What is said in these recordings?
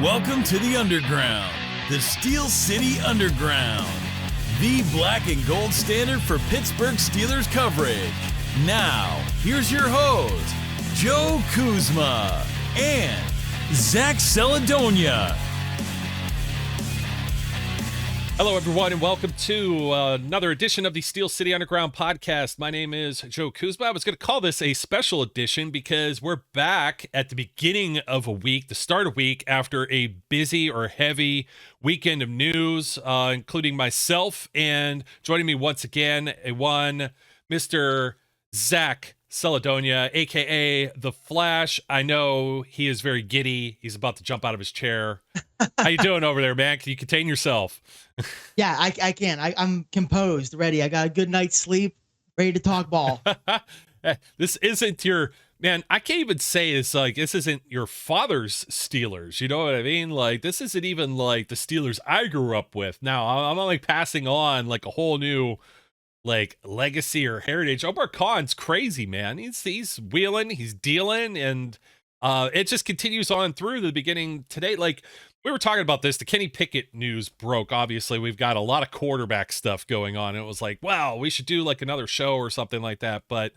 Welcome to the Underground, the Steel City Underground, the black and gold standard for Pittsburgh Steelers coverage. Now, here's your host, Joe Kuzma and Zach Celadonia. Hello, everyone, and welcome to another edition of the Steel City Underground podcast. My name is Joe Kuzma. I was going to call this a special edition because we're back at the beginning of a week, the start of week, after a busy or heavy weekend of news, including myself. And joining me once again, Mr. Zach Celadonia, a.k.a. The Flash. I know he is very giddy. He's about to jump out of his chair. How you doing over there, man? Can you contain yourself? Yeah, I can. I'm composed, ready. I got a good night's sleep, ready to talk ball. This isn't your, man, I can't even say it's like, this isn't your father's Steelers. You know what I mean? Like, this isn't even like the Steelers I grew up with. Now, I'm not like passing on like a whole new like legacy or heritage. Omar Khan's crazy, man. He's wheeling, he's dealing, and it just continues on through the beginning today. Like, we were talking about this. The Kenny Pickett news broke. Obviously, we've got a lot of quarterback stuff going on. And it was like, wow, we should do like another show or something like that. But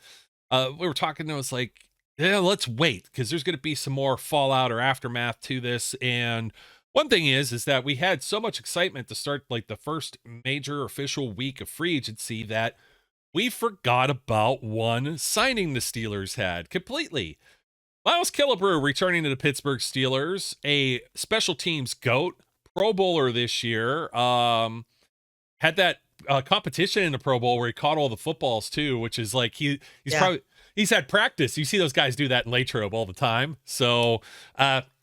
we were talking, and it was like, yeah, let's wait, because there's going to be some more fallout or aftermath to this. And one thing is that we had so much excitement to start like the first major official week of free agency that we forgot about one signing the Steelers had completely. Killebrew returning to the Pittsburgh Steelers, a special teams GOAT, Pro Bowler this year. Had that competition in the Pro Bowl where he caught all the footballs too, which is like he's had practice. You see those guys do that in Latrobe all the time. So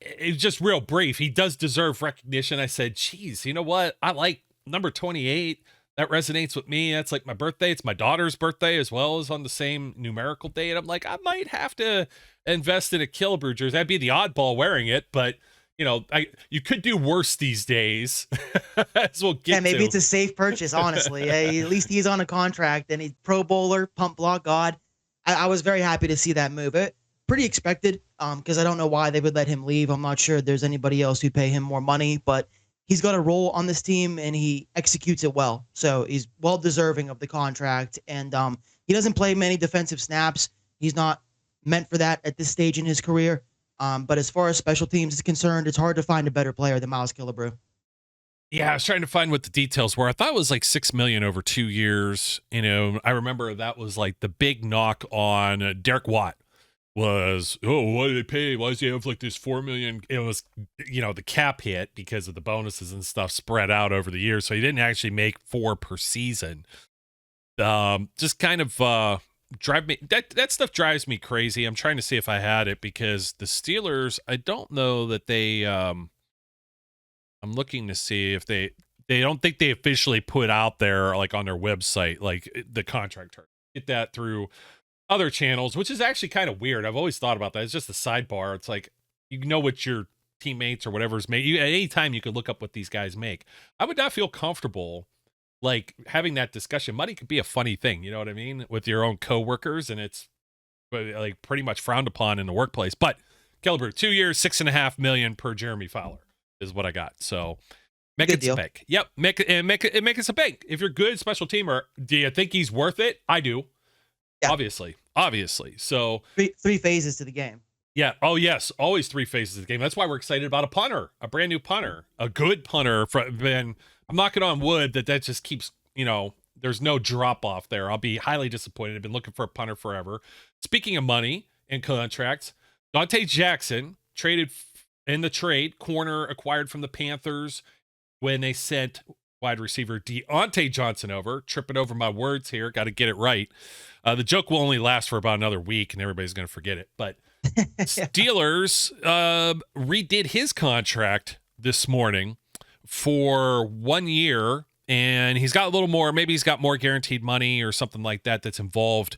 it's just real brief. He does deserve recognition. I said, geez, you know what? I like number 28. That resonates with me. That's like my birthday. It's my daughter's birthday as well, as on the same numerical date. I'm like, I might have to invest in a Killebrew jersey. That'd be the oddball wearing it, but you know, you could do worse these days. As we'll get maybe to. It's a safe purchase, honestly. At least he's on a contract, and he's Pro Bowler, pump block god. I was very happy to see that move. It pretty expected, because I don't know why they would let him leave. I'm not sure there's anybody else who'd pay him more money, but he's got a role on this team and he executes it well. So he's well deserving of the contract. And he doesn't play many defensive snaps. He's not meant for that at this stage in his career. But as far as special teams is concerned, it's hard to find a better player than Killebrew. Yeah, I was trying to find what the details were. I thought it was like $6 million over 2 years. You know, I remember that was like the big knock on Derek Watt. Was, why did they pay? Why does he have like this $4 million? It was, you know, the cap hit because of the bonuses and stuff spread out over the years. So he didn't actually make 4 per season. Just kind of drive me, that stuff drives me crazy. I'm trying to see if I had it, because the Steelers, I don't know that they, I'm looking to see if they don't think they officially put out there like on their website, like the contract term. Get that through other channels, which is actually kind of weird. I've always thought about that. It's just a sidebar. It's like, you know what your teammates or whatever's made. At any time you could look up what these guys make. I would not feel comfortable like having that discussion. Money could be a funny thing, you know what I mean, with your own coworkers, and it's like pretty much frowned upon in the workplace. But Killebrew, 2 years, $6.5 million per Jeremy Fowler is what I got. So make it a bank. Yep, make it a bank. If you're good special teamer, do you think he's worth it? I do. Yeah. Obviously. So three phases to the game. Yeah. Oh yes. Always 3 phases of the game. That's why we're excited about a punter, a brand new punter, a good punter. And I'm knocking on wood that just keeps, you know, there's no drop off there. I'll be highly disappointed. I've been looking for a punter forever. Speaking of money and contracts, Dante Jackson traded in the trade, corner acquired from the Panthers when they sent wide receiver Dante Jackson over. Tripping over my words here. Got to get it right. The joke will only last for about another week and everybody's going to forget it. But Steelers redid his contract this morning for 1 year, and he's got a little more. Maybe he's got more guaranteed money or something like that that's involved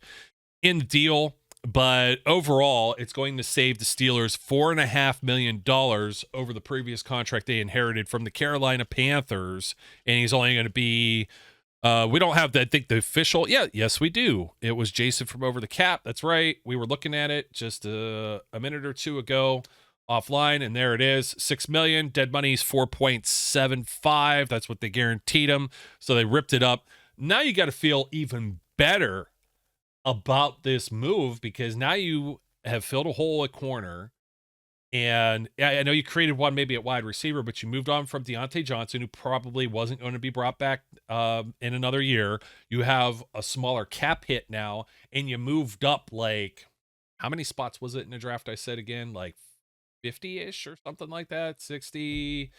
in the deal. But overall, it's going to save the Steelers $4.5 million over the previous contract they inherited from the Carolina Panthers. And he's only going to be, we don't have, I think, the official. Yes, we do. It was Jason from Over the Cap. That's right. We were looking at it just a minute or two ago. offline, and there it is, $6 million. Dead money's 4.75. That's what they guaranteed him. So they ripped it up. Now you got to feel even better about this move because now you have filled a hole at corner. And I know you created one maybe at wide receiver, but you moved on from Dante Jackson, who probably wasn't going to be brought back in another year. You have a smaller cap hit now, and you moved up like, how many spots was it in the draft? I said again, like 50-ish or something like that, 60.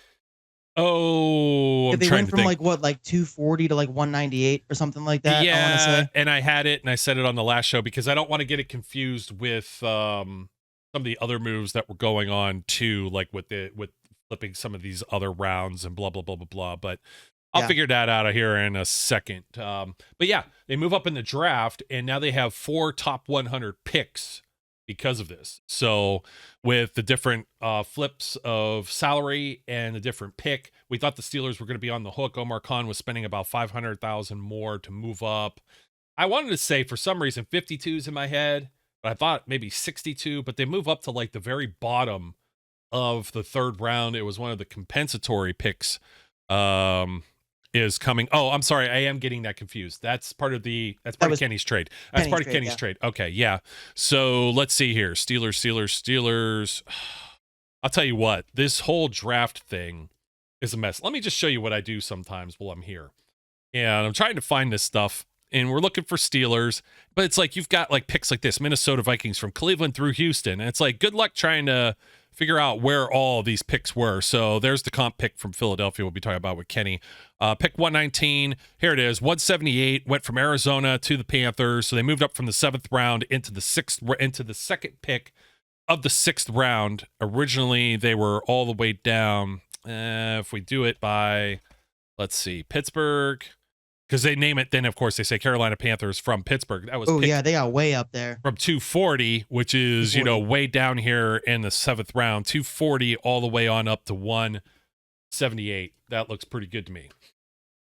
Oh, they went from like 240 to like 198 or something like that. Yeah, I want to say. And I had it, and I said it on the last show because I don't want to get it confused with some of the other moves that were going on too, like with flipping some of these other rounds and blah blah blah blah blah. But I'll figure that out here in a second. But yeah, they move up in the draft, and now they have 4 top 100 picks because of this. So with the different flips of salary and the different pick, we thought the Steelers were going to be on the hook. Omar Khan was spending about $500,000 more to move up. I wanted to say for some reason 52's in my head, but I thought maybe 62, but they move up to like the very bottom of the 3rd round. It was one of the compensatory picks is coming. Oh, I'm sorry. I am getting that confused. That's part of Kenny's trade. That's part of Kenny's trade. Okay. Yeah. So let's see here. Steelers. I'll tell you what, this whole draft thing is a mess. Let me just show you what I do sometimes while I'm here. And I'm trying to find this stuff. And we're looking for Steelers, but it's like you've got like picks like this, Minnesota Vikings from Cleveland through Houston. And it's like, good luck trying to figure out where all these picks were. So there's the comp pick from Philadelphia we'll be talking about with Kenny. Pick 119. Here it is. 178 went from Arizona to the Panthers. So they moved up from the 7th round into the 2nd pick of the 6th round. Originally, they were all the way down. If we do it by, let's see, Pittsburgh. Because they name it, then of course they say Carolina Panthers from Pittsburgh. That was they got way up there from 240, which is 240. Way down here in the 7th round. 240 all the way on up to 178. That looks pretty good to me.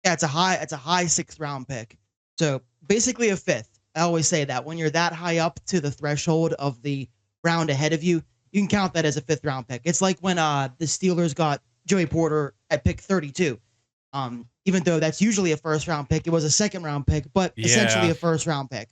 Yeah, it's a high 6th round pick. So basically a 5th. I always say that when you're that high up to the threshold of the round ahead of you, you can count that as a 5th round pick. It's like when the Steelers got Joey Porter at pick 32. Even though that's usually a 1st round pick, it was a 2nd round pick, but essentially a 1st round pick.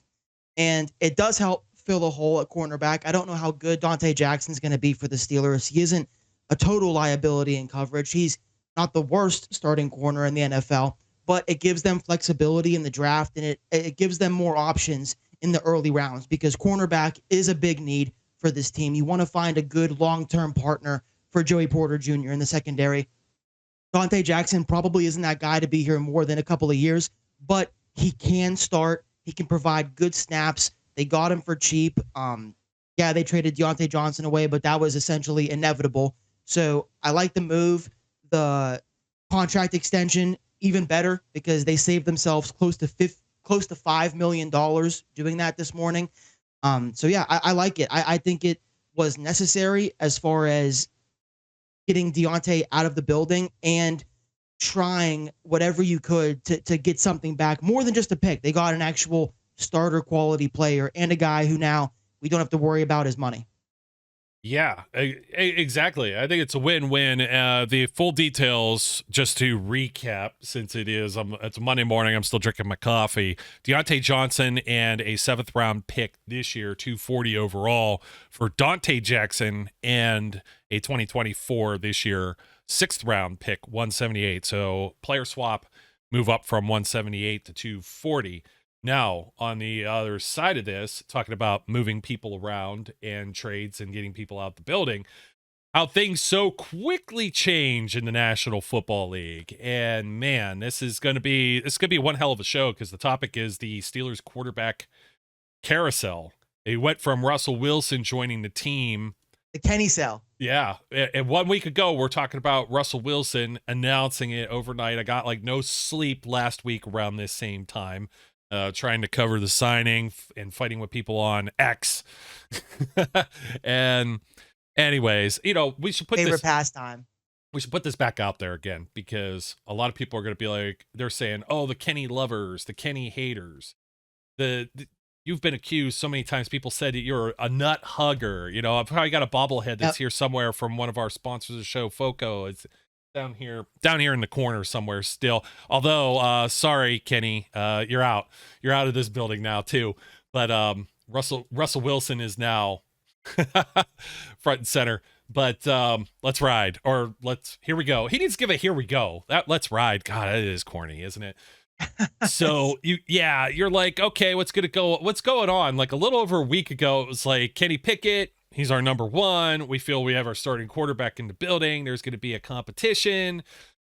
And it does help fill a hole at cornerback. I don't know how good Dante Jackson's going to be for the Steelers. He isn't a total liability in coverage. He's not the worst starting corner in the NFL, but it gives them flexibility in the draft, and it gives them more options in the early rounds because cornerback is a big need for this team. You want to find a good long-term partner for Joey Porter Jr. in the secondary. Dante Jackson probably isn't that guy to be here more than a couple of years, but he can start. He can provide good snaps. They got him for cheap. They traded Dante Jackson away, but that was essentially inevitable. So I like the move. The contract extension, even better, because they saved themselves close to $5 million doing that this morning. I like it. I think it was necessary as far as getting Dante out of the building and trying whatever you could to get something back more than just a pick. They got an actual starter quality player and a guy who now we don't have to worry about his money. Yeah, exactly. I think it's a win-win. The full details, just to recap, since it's a Monday morning, I'm still drinking my coffee. Dante Jackson and a 7th round pick this year, 240 overall for Dante Jackson, and a 2024 this year, 6th round pick, 178. So player swap, move up from 178 to 240. Now, on the other side of this, talking about moving people around and trades and getting people out the building, how things so quickly change in the National Football League. And man, this is going to be one hell of a show because the topic is the Steelers quarterback carousel. They went from Russell Wilson joining the team. The Kenny cell. Yeah. And 1 week ago, we're talking about Russell Wilson announcing it overnight. I got like no sleep last week around this same time. Trying to cover the signing and fighting with people on X. And anyways, we should put favorite pastime. We should put this back out there again because a lot of people are going to be like, they're saying, oh, the Kenny lovers, the Kenny haters. you've been accused so many times. People said that you're a nut hugger. You know, I've probably got a bobblehead that's here somewhere from one of our sponsors of the show, Foco. It's down here in the corner somewhere still. Although, sorry, Kenny, you're out of this building now too. But Russell Wilson is now front and center. But let's ride, or here we go. He needs to give a here we go. Let's ride. God, that is corny, isn't it? So you're like, okay, what's going on? Like a little over a week ago, it was like Kenny Pickett, he's our number one. We feel we have our starting quarterback in the building. There's going to be a competition.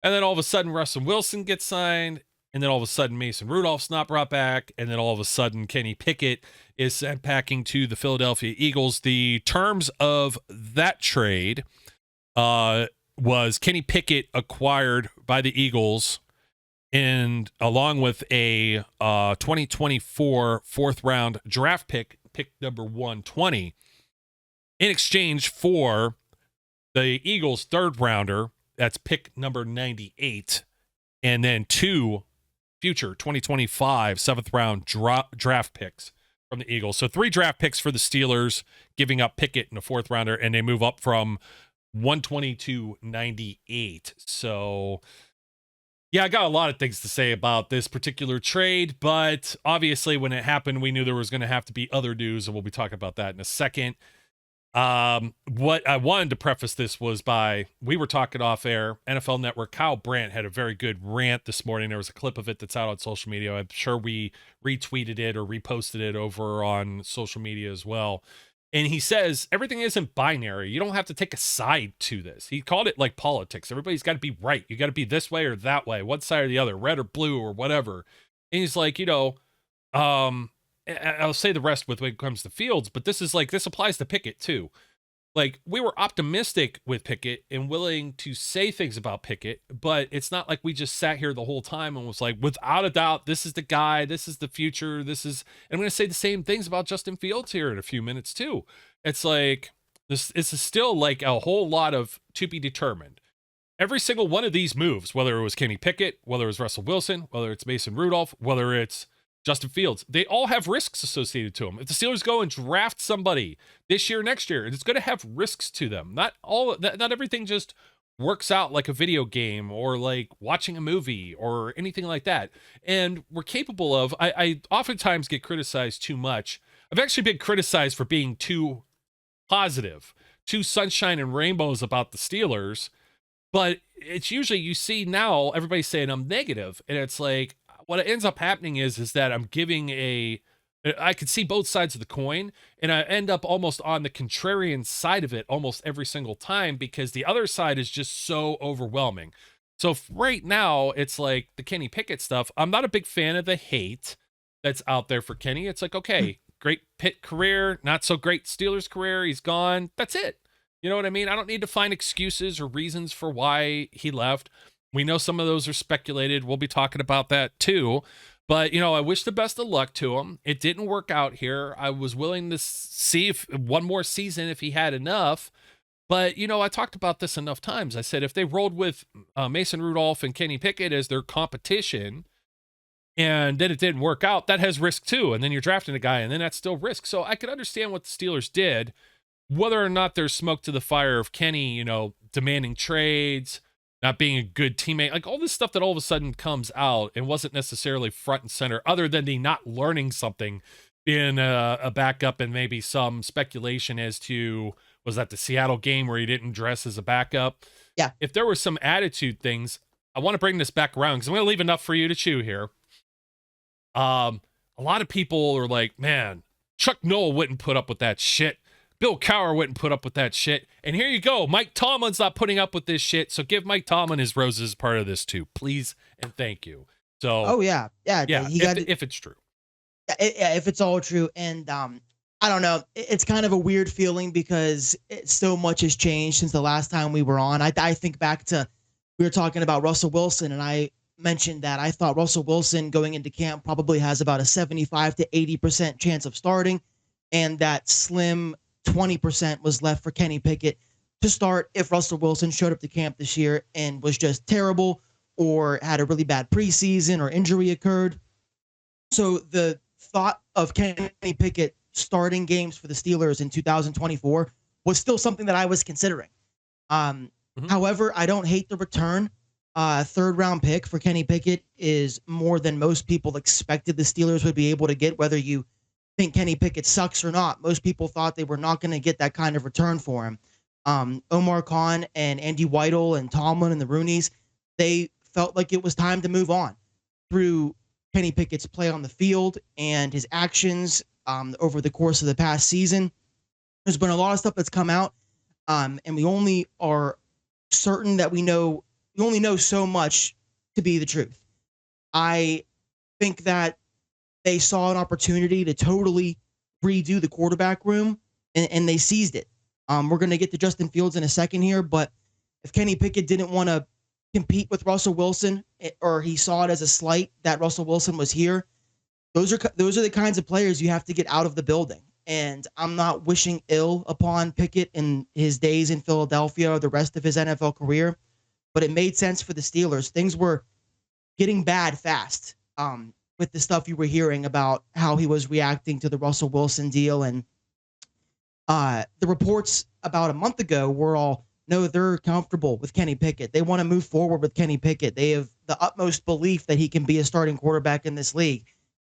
And then all of a sudden, Russell Wilson gets signed. And then all of a sudden, Mason Rudolph's not brought back. And then all of a sudden, Kenny Pickett is sent packing to the Philadelphia Eagles. The terms of that trade was Kenny Pickett acquired by the Eagles, and along with a 2024 fourth round draft pick number 120, in exchange for the Eagles' third rounder, that's pick number 98, and then 2 future 2025 seventh round draft picks from the Eagles. So 3 draft picks for the Steelers, giving up Pickett in a fourth rounder, and they move up from 120 to 98. So yeah, I got a lot of things to say about this particular trade, but obviously when it happened, we knew there was going to have to be other news, and we'll be talking about that in a second. What I wanted to preface this was we were talking off air. NFL Network, Kyle Brandt had a very good rant this morning. There was a clip of it that's out on social media. I'm sure we retweeted it or reposted it over on social media as well. And he says, everything isn't binary. You don't have to take a side to this. He called it like politics. Everybody's got to be right. You got to be this way or that way, one side or the other, red or blue or whatever. And he's like, I'll say the rest when it comes to Fields, but this applies to Pickett too. Like, we were optimistic with Pickett and willing to say things about Pickett, but it's not like we just sat here the whole time and was like, without a doubt, this is the guy, this is the future, and I'm going to say the same things about Justin Fields here in a few minutes too. It's like, it's still like a whole lot of to be determined. Every single one of these moves, whether it was Kenny Pickett, whether it was Russell Wilson, whether it's Mason Rudolph, whether it's Justin Fields, they all have risks associated to them. If the Steelers go and draft somebody this year, next year, it's going to have risks to them. Not everything just works out like a video game or like watching a movie or anything like that. And we're capable of, I oftentimes get criticized too much. I've actually been criticized for being too positive, too sunshine and rainbows about the Steelers. But it's usually, you see now everybody's saying I'm negative, and it's like, what ends up happening is that I'm giving I could see both sides of the coin, and I end up almost on the contrarian side of it almost every single time, because the other side is just so overwhelming. So right now, it's like the Kenny Pickett stuff. I'm not a big fan of the hate that's out there for Kenny. It's like, okay, great Pitt career, not so great Steelers career. He's gone. That's it. You know what I mean? I don't need to find excuses or reasons for why he left. We know some of those are speculated. We'll be talking about that too. But, I wish the best of luck to him. It didn't work out here. I was willing to see if one more season if he had enough. But, I talked about this enough times. I said if they rolled with Mason Rudolph and Kenny Pickett as their competition, and then it didn't work out, that has risk too. And then you're drafting a guy, and then that's still risk. So I could understand what the Steelers did, whether or not there's smoke to the fire of Kenny, demanding trades, not being a good teammate, like all this stuff that all of a sudden comes out and wasn't necessarily front and center, other than the not learning something, being a backup, and maybe some speculation as to, was that the Seattle game where he didn't dress as a backup? Yeah. If there were some attitude things, I want to bring this back around because I'm going to leave enough for you to chew here. A lot of people are like, man, Chuck Noll wouldn't put up with that shit. Bill Cowher wouldn't put up with that shit. And here you go. Mike Tomlin's not putting up with this shit. So give Mike Tomlin his roses as part of this too, please. And thank you. So, yeah. If it's true. If it's all true. And, I don't know. It's kind of a weird feeling because so much has changed since the last time we were on. I think back to, we were talking about Russell Wilson, and I mentioned that I thought Russell Wilson going into camp probably has about a 75 to 80% chance of starting, and that slim 20% was left for Kenny Pickett to start if Russell Wilson showed up to camp this year and was just terrible or had a really bad preseason or injury occurred. So the thought of Kenny Pickett starting games for the Steelers in 2024 was still something that I was considering. However, I don't hate the return. Third round pick for Kenny Pickett is more than most people expected the Steelers would be able to get, whether you think Kenny Pickett sucks or not. Most people thought they were not going to get that kind of return for him. Omar Khan and Andy Weidel and Tomlin and the Rooneys, they felt like it was time to move on through Kenny Pickett's play on the field and his actions over the course of the past season. There's been a lot of stuff that's come out, and we only are certain that we only know so much to be the truth. I think that they saw an opportunity to totally redo the quarterback room, and they seized it. We're going to get to Justin Fields in a second here, but if Kenny Pickett didn't want to compete with Russell Wilson, or he saw it as a slight that Russell Wilson was here, those are the kinds of players you have to get out of the building. And I'm not wishing ill upon Pickett in his days in Philadelphia or the rest of his NFL career, but it made sense for the Steelers. Things were getting bad fast with the stuff you were hearing about how he was reacting to the Russell Wilson deal. And the reports about a month ago were all, no, they're comfortable with Kenny Pickett. They want to move forward with Kenny Pickett. They have the utmost belief that he can be a starting quarterback in this league.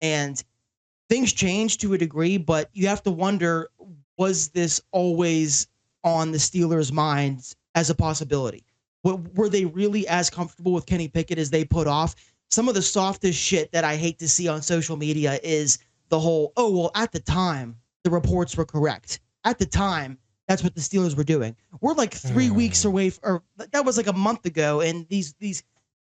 And things change to a degree, but you have to wonder, was this always on the Steelers' minds as a possibility? Were they really as comfortable with Kenny Pickett as they put off? Some of the softest shit that I hate to see on social media is the whole, oh, well, at the time, the reports were correct. At the time, that's what the Steelers were doing. We're like 3 weeks away, or that was like a month ago, and these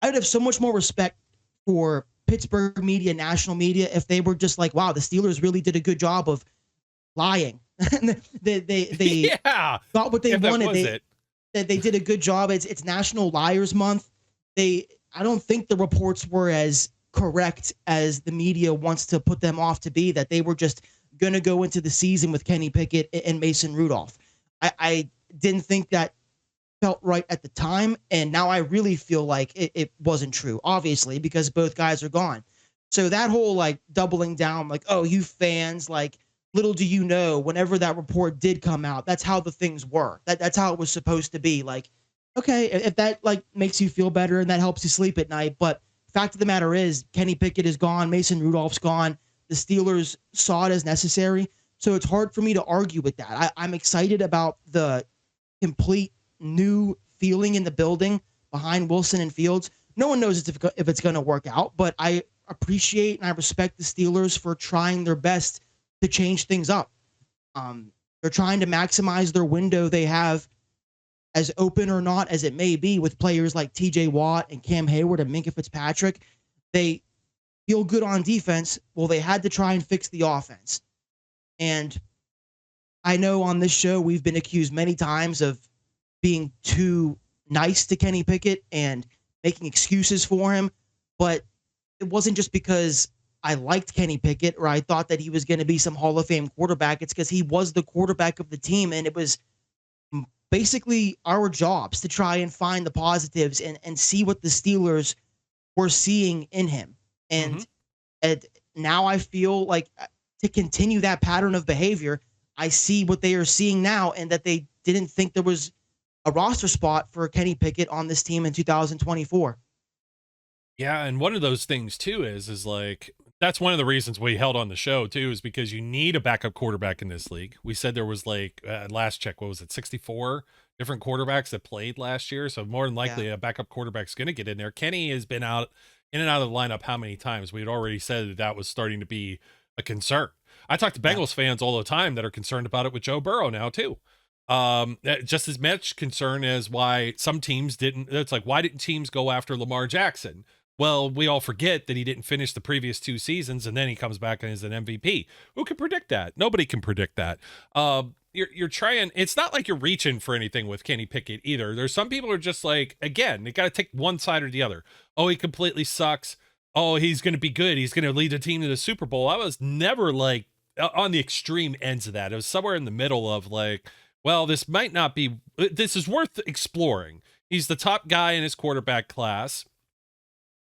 I would have so much more respect for Pittsburgh media, national media, if they were just like, wow, the Steelers really did a good job of lying. they got what they wanted. They did a good job. It's National Liars Month. I don't think the reports were as correct as the media wants to put them off to be, that they were just going to go into the season with Kenny Pickett and Mason Rudolph. I didn't think that felt right at the time, and now I really feel like it wasn't true, obviously, because both guys are gone. So that whole like doubling down, like, oh, you fans, like, little do you know, whenever that report did come out, that's how the things were. That's how it was supposed to be. Like, okay, if that like makes you feel better and that helps you sleep at night, but fact of the matter is, Kenny Pickett is gone, Mason Rudolph's gone. The Steelers saw it as necessary, so it's hard for me to argue with that. I'm excited about the complete new feeling in the building behind Wilson and Fields. No one knows if it's going to work out, but I appreciate and I respect the Steelers for trying their best to change things up. They're trying to maximize their window they have, as open or not as it may be, with players like TJ Watt and Cam Hayward and Minkah Fitzpatrick. They feel good on defense. Well, they had to try and fix the offense. And I know on this show we've been accused many times of being too nice to Kenny Pickett and making excuses for him, but it wasn't just because I liked Kenny Pickett or I thought that he was going to be some Hall of Fame quarterback. It's because he was the quarterback of the team, and it was basically our jobs to try and find the positives and see what the Steelers were seeing in him. And now I feel like to continue that pattern of behavior, I see what they are seeing now, and that they didn't think there was a roster spot for Kenny Pickett on this team in 2024. Yeah, and one of those things too is like, that's one of the reasons we held on the show too, is because you need a backup quarterback in this league. We said there was like last check, what was it, 64 different quarterbacks that played last year, so more than likely a backup quarterback's going to get in there. Kenny has been out in and out of the lineup how many times? We had already said that was starting to be a concern. I talk to Bengals fans all the time that are concerned about it with Joe Burrow now too. Just as much concern as why some teams didn't. It's like, why didn't teams go after Lamar Jackson? Well, we all forget that he didn't finish the previous 2 seasons, and then he comes back and is an MVP. Who can predict that? Nobody can predict that. You're trying. It's not like you're reaching for anything with Kenny Pickett either. There's some people who are just like, again, they got to take one side or the other. Oh, he completely sucks. Oh, he's going to be good. He's going to lead the team to the Super Bowl. I was never like on the extreme ends of that. It was somewhere in the middle of like, well, this might not be. This is worth exploring. He's the top guy in his quarterback class.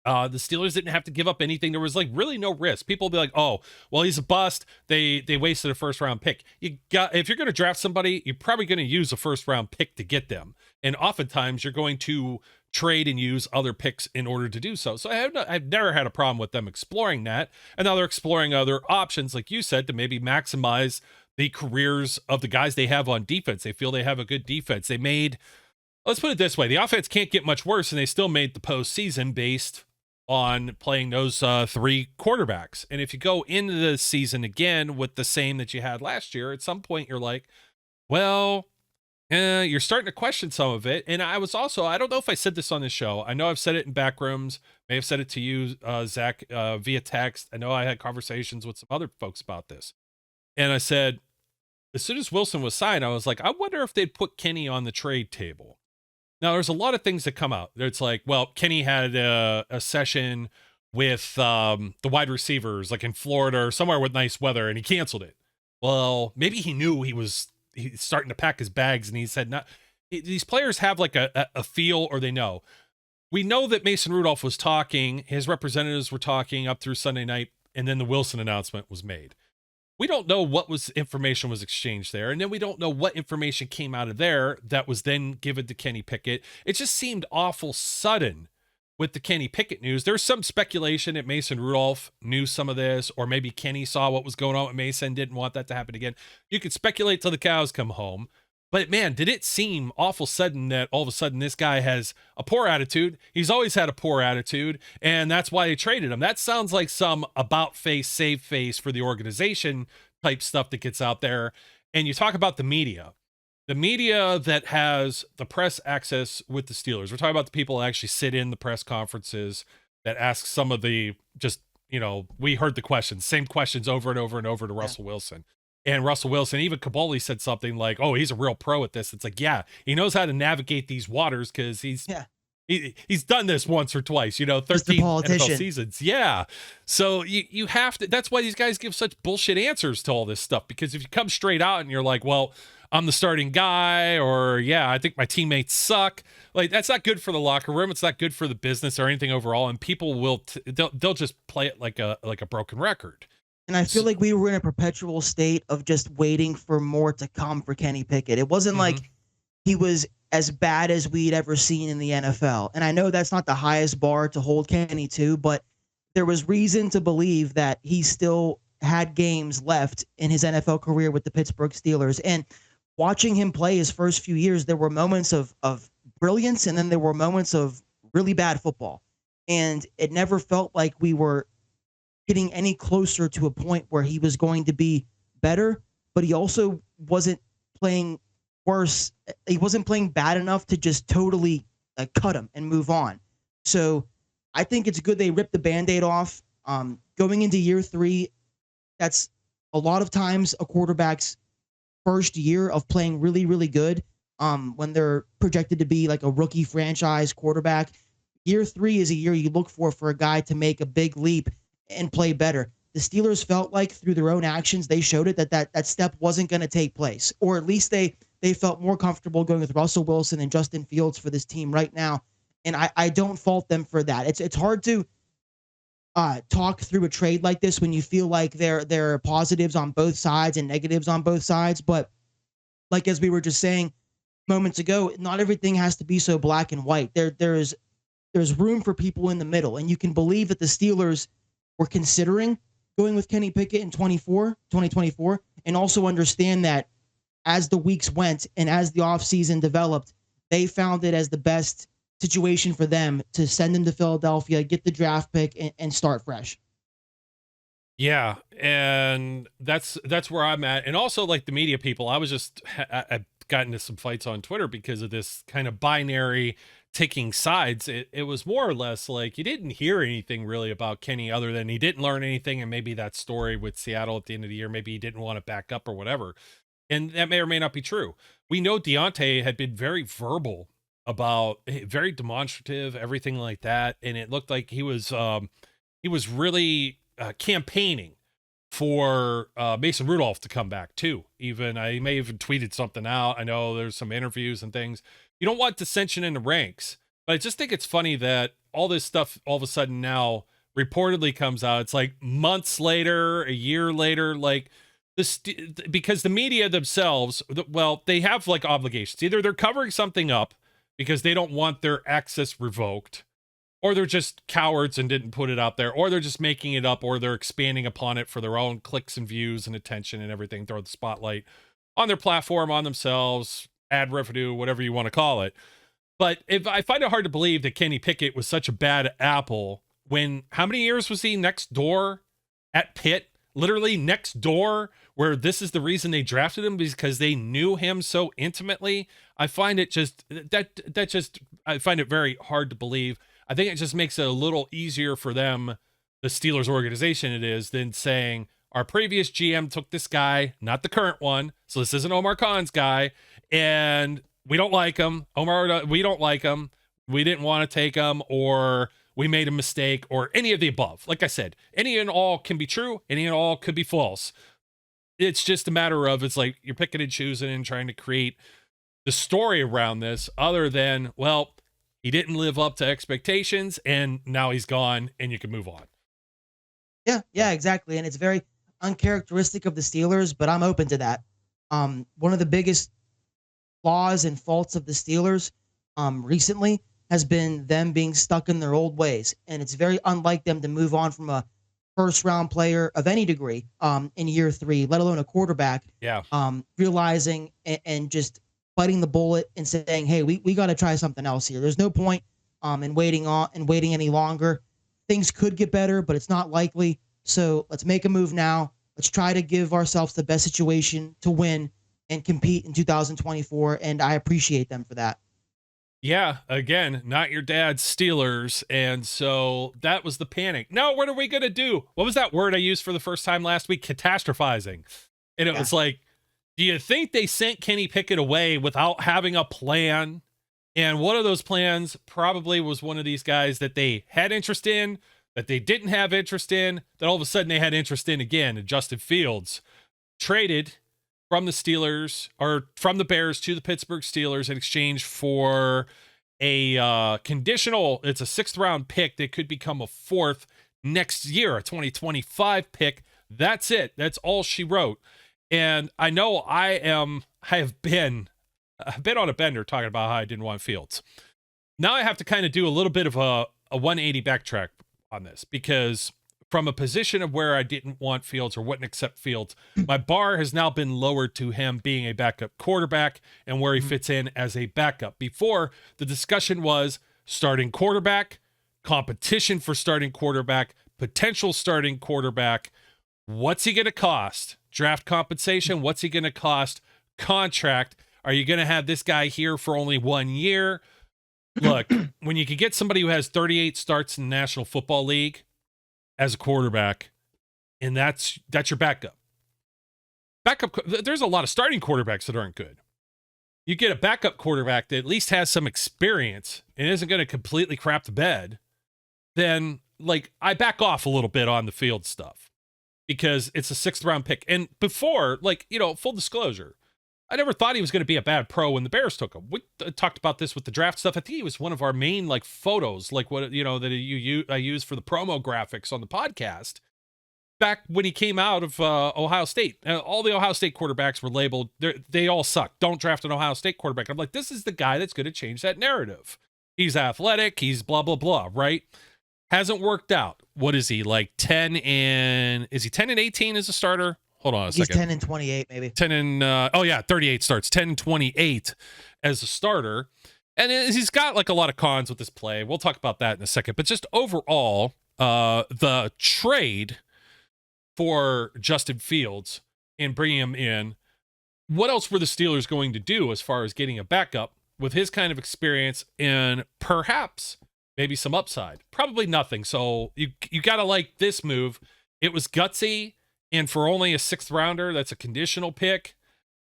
The Steelers didn't have to give up anything. There was like really no risk. People will be like, "Oh, well, he's a bust. They wasted a first round pick." If you're going to draft somebody, you're probably going to use a first round pick to get them, and oftentimes you're going to trade and use other picks in order to do so. So I've never had a problem with them exploring that, and now they're exploring other options, like you said, to maybe maximize the careers of the guys they have on defense. They feel they have a good defense. Let's put it this way: the offense can't get much worse, and they still made the postseason based on playing those three quarterbacks. And if you go into the season again with the same that you had last year, at some point you're like, well, you're starting to question some of it. And I don't know if I said this on the show. I know I've said it in back rooms. May have said it to you, Zach, via text. I know I had conversations with some other folks about this. And I said, as soon as Wilson was signed, I was like, I wonder if they'd put Kenny on the trade table. Now, there's a lot of things that come out. It's like, well, Kenny had a session with the wide receivers, like in Florida or somewhere with nice weather, and he canceled it. Well, maybe he knew he's starting to pack his bags, and he said, "Not." These players have like a feel, or they know. We know that Mason Rudolph was talking. His representatives were talking up through Sunday night, and then the Wilson announcement was made. We don't know what information was exchanged there, and then we don't know what information came out of there that was then given to Kenny Pickett. It just seemed awful sudden with the Kenny Pickett news. There's some speculation that Mason Rudolph knew some of this, or maybe Kenny saw what was going on with Mason, didn't want that to happen again. You could speculate till the cows come home. But man, did it seem awful sudden that all of a sudden this guy has a poor attitude. He's always had a poor attitude, and that's why they traded him. That sounds like some about face, save face for the organization type stuff that gets out there. And you talk about the media that has the press access with the Steelers. We're talking about the people that actually sit in the press conferences that ask some of the we heard the questions, same questions over and over and over to Russell Wilson. And Russell Wilson, even Kaboli said something like, "Oh, he's a real pro at this." It's like, yeah, he knows how to navigate these waters because he's done this once or twice, 13 NFL seasons. Yeah. So you have to, that's why these guys give such bullshit answers to all this stuff, because if you come straight out and you're like, well, I'm the starting guy, or I think my teammates suck. Like, that's not good for the locker room. It's not good for the business or anything overall. And people will, they'll just play it like a broken record. And I feel like we were in a perpetual state of just waiting for more to come for Kenny Pickett. It wasn't like he was as bad as we'd ever seen in the NFL. And I know that's not the highest bar to hold Kenny to, but there was reason to believe that he still had games left in his NFL career with the Pittsburgh Steelers. And watching him play his first few years, there were moments of brilliance, and then there were moments of really bad football. And it never felt like we were getting any closer to a point where he was going to be better, but he also wasn't playing worse. He wasn't playing bad enough to just totally cut him and move on. So I think it's good they ripped the Band-Aid off. Going into year 3, that's a lot of times a quarterback's first year of playing really, really good. When they're projected to be like a rookie franchise quarterback, year 3 is a year you look for a guy to make a big leap and play better. The Steelers felt like through their own actions, they showed it that step wasn't going to take place, or at least they felt more comfortable going with Russell Wilson and Justin Fields for this team right now. And I don't fault them for that. It's hard to talk through a trade like this when you feel like there are positives on both sides and negatives on both sides. But like, as we were just saying moments ago, not everything has to be so black and white. There's room for people in the middle, and you can believe that the Steelers were considering going with Kenny Pickett in 2024, and also understand that as the weeks went and as the offseason developed, they found it as the best situation for them to send him to Philadelphia, get the draft pick, and start fresh. Yeah, and that's where I'm at. And also, like, the media people, I got into some fights on Twitter because of this kind of binary taking sides. It was more or less like you didn't hear anything really about Kenny other than he didn't learn anything, and maybe that story with Seattle at the end of the year, maybe he didn't want to back up or whatever. And that may or may not be true. We know Dante had been very verbal about, very demonstrative, everything like that. And it looked like he was really campaigning for Mason Rudolph to come back too. Even I may have tweeted something out. I know there's some interviews and things. You don't want dissension in the ranks, But I just think it's funny that all this stuff all of a sudden now reportedly comes out. It's like months later, a year later, like this, because the media themselves, well, they have like obligations. Either they're covering something up because they don't want their access revoked, or they're just cowards and didn't put it out there, or they're just making it up, or they're expanding upon it for their own clicks and views and attention and everything, throw the spotlight on their platform, on themselves, ad revenue, whatever you want to call it. But if I find it hard to believe that Kenny Pickett was such a bad apple when, how many years was he next door at Pitt? Literally next door, where this is the reason they drafted him, because they knew him so intimately. I find it just, I find it very hard to believe. I think it just makes it a little easier for them, the Steelers organization it is, than saying, our previous GM took this guy, not the current one, so this isn't Omar Khan's guy, and we don't like him. We don't like him. We didn't want to take him, or we made a mistake, or any of the above. Like I said, any and all can be true. Any and all could be false. It's just a matter of, it's like you're picking and choosing and trying to create the story around this, other than, well, he didn't live up to expectations and now he's gone and you can move on. Yeah, exactly. And it's very uncharacteristic of the Steelers, but I'm open to that. One of the biggest flaws and faults of the Steelers recently has been them being stuck in their old ways. And it's very unlike them to move on from a first round player of any degree in year 3, let alone a quarterback. Yeah. Realizing and just biting the bullet and saying, hey, we got to try something else here. There's no point in waiting any longer. Things could get better, but it's not likely. So let's make a move now. Let's try to give ourselves the best situation to win and compete in 2024. And I appreciate them for that. Yeah, again, not your dad's Steelers. And so that was the panic. No, what are we going to do? What was that word I used for the first time last week? Catastrophizing. And it was like, do you think they sent Kenny Pickett away without having a plan? And one of those plans probably was one of these guys that they had interest in, that they didn't have interest in, that all of a sudden they had interest in again. And Justin Fields traded from the Steelers, or from the Bears to the Pittsburgh Steelers, in exchange for a conditional, it's a 6th round pick that could become a 4th next year, a 2025 pick. That's it. That's all she wrote. And I know I've been on a bender talking about how I didn't want Fields. Now I have to kind of do a little bit of a 180 backtrack on this, because from a position of where I didn't want Fields or wouldn't accept Fields, my bar has now been lowered to him being a backup quarterback and where he fits in as a backup. Before, the discussion was starting quarterback, competition for starting quarterback, potential starting quarterback. What's he going to cost? Draft compensation. What's he going to cost? Contract. Are you going to have this guy here for only 1 year? Look, when you could get somebody who has 38 starts in the National Football League as a quarterback, and that's your backup. There's a lot of starting quarterbacks that aren't good. You get a backup quarterback that at least has some experience and isn't going to completely crap the bed, then like I back off a little bit on the field stuff, because it's a 6th round pick. And before, like, full disclosure, I never thought he was going to be a bad pro when the Bears took him. We talked about this with the draft stuff. I think he was one of our main like photos, like what that I use for the promo graphics on the podcast. Back when he came out of Ohio State, all the Ohio State quarterbacks were labeled. They all suck. Don't draft an Ohio State quarterback. I'm like, this is the guy that's going to change that narrative. He's athletic. He's blah blah blah. Right? Hasn't worked out. What is he like? 10 and 18 as a starter? Hold on a second. He's 10 and 28, maybe. 10 and 38 starts. 10 and 28 as a starter. And he's got like a lot of cons with this play. We'll talk about that in a second. But just overall, the trade for Justin Fields and bringing him in, what else were the Steelers going to do as far as getting a backup with his kind of experience and perhaps maybe some upside? Probably nothing. So you got to like this move. It was gutsy. And for only a 6th rounder, that's a conditional pick.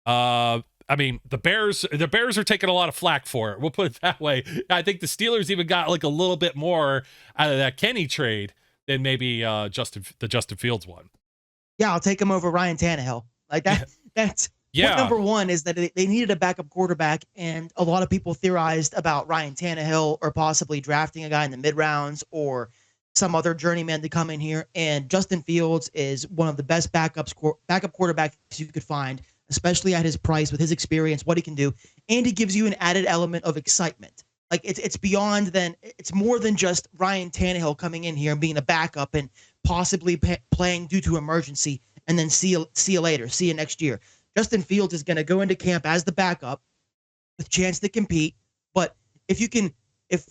I mean, the Bears are taking a lot of flack for it. We'll put it that way. I think the Steelers even got like a little bit more out of that Kenny trade than maybe the Justin Fields one. Yeah, I'll take him over Ryan Tannehill. Like that. Point Yeah. number one is that they needed a backup quarterback, and a lot of people theorized about Ryan Tannehill or possibly drafting a guy in the mid rounds or some other journeyman to come in here. And Justin Fields is one of the best backup quarterbacks you could find, especially at his price with his experience, what he can do, and he gives you an added element of excitement. Like it's beyond than it's more than just Ryan Tannehill coming in here and being a backup and possibly playing due to emergency, and then see you later, see you next year. Justin Fields is going to go into camp as the backup with a chance to compete. But if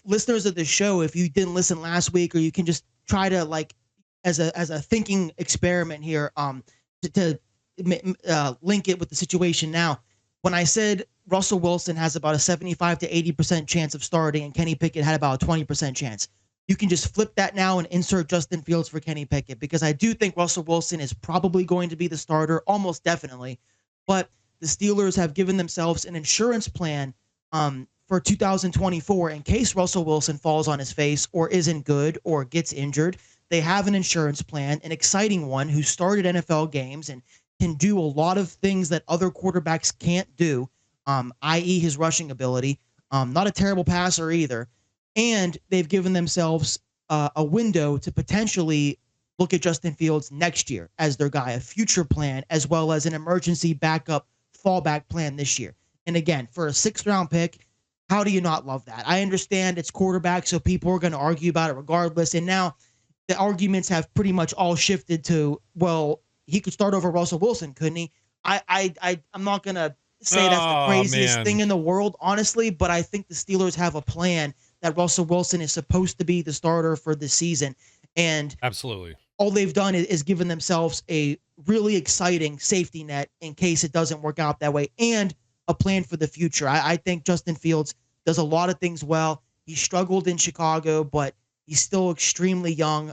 listeners of the show, if you didn't listen last week, or you can just try to like as a thinking experiment here, to link it with the situation now. When I said Russell Wilson has about a 75 to 80% chance of starting and Kenny Pickett had about a 20% chance, you can just flip that now and insert Justin Fields for Kenny Pickett, because I do think Russell Wilson is probably going to be the starter, almost definitely. But the Steelers have given themselves an insurance plan for 2024 in case Russell Wilson falls on his face or isn't good or gets injured. They have an insurance plan, an exciting one, who started NFL games and can do a lot of things that other quarterbacks can't do, i.e. his rushing ability. Not a terrible passer either. And they've given themselves a window to potentially look at Justin Fields next year as their guy, a future plan, as well as an emergency backup fallback plan this year. And again, for a 6th-round pick, how do you not love that? I understand it's quarterback, so people are going to argue about it regardless. And now the arguments have pretty much all shifted to, well, he could start over Russell Wilson, couldn't he? I'm not going to say that's the craziest thing in the world, honestly, but I think the Steelers have a plan that Russell Wilson is supposed to be the starter for this season. And Absolutely. all they've done is given themselves a really exciting safety net in case it doesn't work out that way, and a plan for the future. I think Justin Fields does a lot of things well. He struggled in Chicago, but he's still extremely young.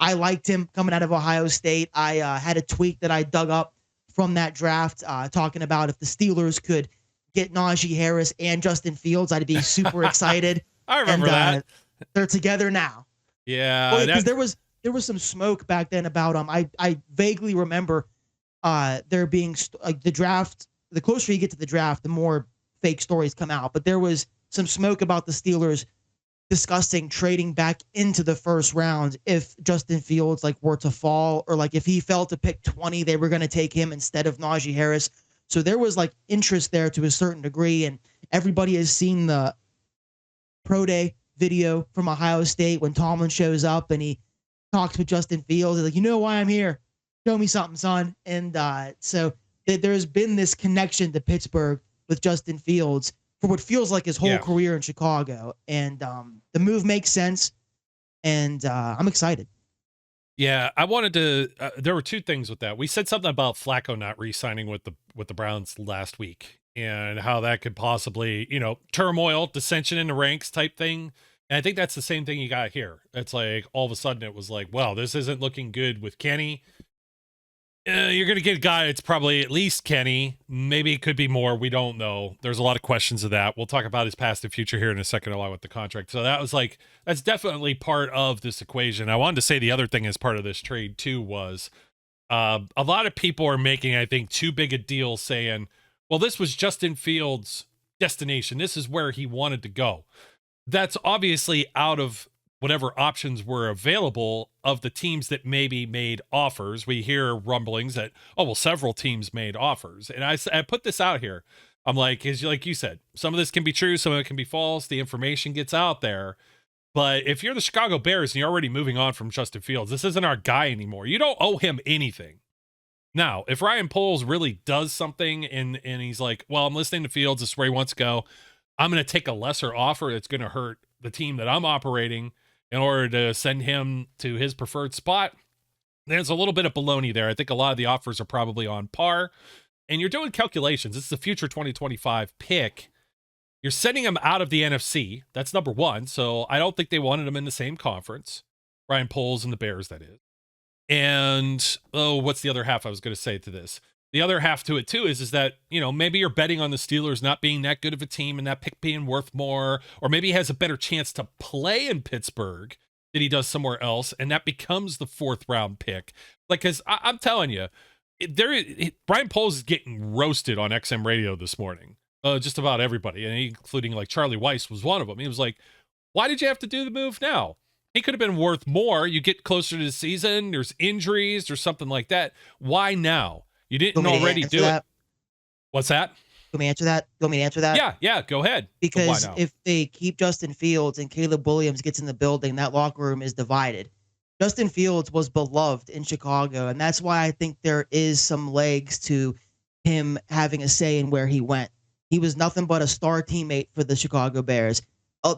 I liked him coming out of Ohio State. I had a tweet that I dug up from that draft talking about if the Steelers could get Najee Harris and Justin Fields, I'd be super excited. I remember that. They're together now. Yeah. Because there was some smoke back then about I vaguely remember there being the draft. The closer you get to the draft, the more fake stories come out. But there was some smoke about the Steelers discussing trading back into the first round if Justin Fields were to fall, or if he fell to pick 20, they were going to take him instead of Najee Harris. So there was interest there to a certain degree, and everybody has seen the pro day video from Ohio State when Tomlin shows up and he talks with Justin Fields. He's like, you know why I'm here? Show me something, son. And so there's been this connection to Pittsburgh with Justin Fields for what feels like his whole career in Chicago. And the move makes sense, and I'm excited. Yeah, I wanted to. There were two things with that. We said something about Flacco not re-signing with the Browns last week, and how that could possibly, turmoil, dissension in the ranks type thing. And I think that's the same thing you got here. It's like all of a sudden it was like, well, this isn't looking good with Kenny. You're going to get a guy that's probably at least Kenny. Maybe it could be more. We don't know. There's a lot of questions of that. We'll talk about his past and future here in a second along with the contract. So that was that's definitely part of this equation. I wanted to say the other thing as part of this trade too was a lot of people are making, I think, too big a deal saying, well, this was Justin Fields' destination. This is where he wanted to go. That's obviously out of whatever options were available of the teams that maybe made offers. We hear rumblings that, several teams made offers. And I put this out here. I'm like, like you said, some of this can be true, some of it can be false. The information gets out there. But if you're the Chicago Bears and you're already moving on from Justin Fields, this isn't our guy anymore. You don't owe him anything. Now, if Ryan Poles really does something and he's like, well, I'm listening to Fields, this is where he wants to go, I'm going to take a lesser offer that's going to hurt the team that I'm operating in order to send him to his preferred spot, there's a little bit of baloney there. I think a lot of the offers are probably on par. And you're doing calculations. This is a future 2025 pick. You're sending him out of the NFC. That's number one. So I don't think they wanted him in the same conference. Ryan Poles and the Bears, that is. And, what's the other half I was going to say to this? The other half to it, too, is that, maybe you're betting on the Steelers not being that good of a team and that pick being worth more, or maybe he has a better chance to play in Pittsburgh than he does somewhere else, and that becomes the 4th round pick. Because I'm telling you, Brian Poles is getting roasted on XM radio this morning. Just about everybody, and including like Charlie Weiss was one of them. He was like, why did you have to do the move now? He could have been worth more. You get closer to the season, there's injuries or something like that. Why now? You didn't already do it. What's that? Let me answer that. Want me to answer that? Yeah, go ahead. Because if they keep Justin Fields and Caleb Williams gets in the building, that locker room is divided. Justin Fields was beloved in Chicago, and that's why I think there is some legs to him having a say in where he went. He was nothing but a star teammate for the Chicago Bears.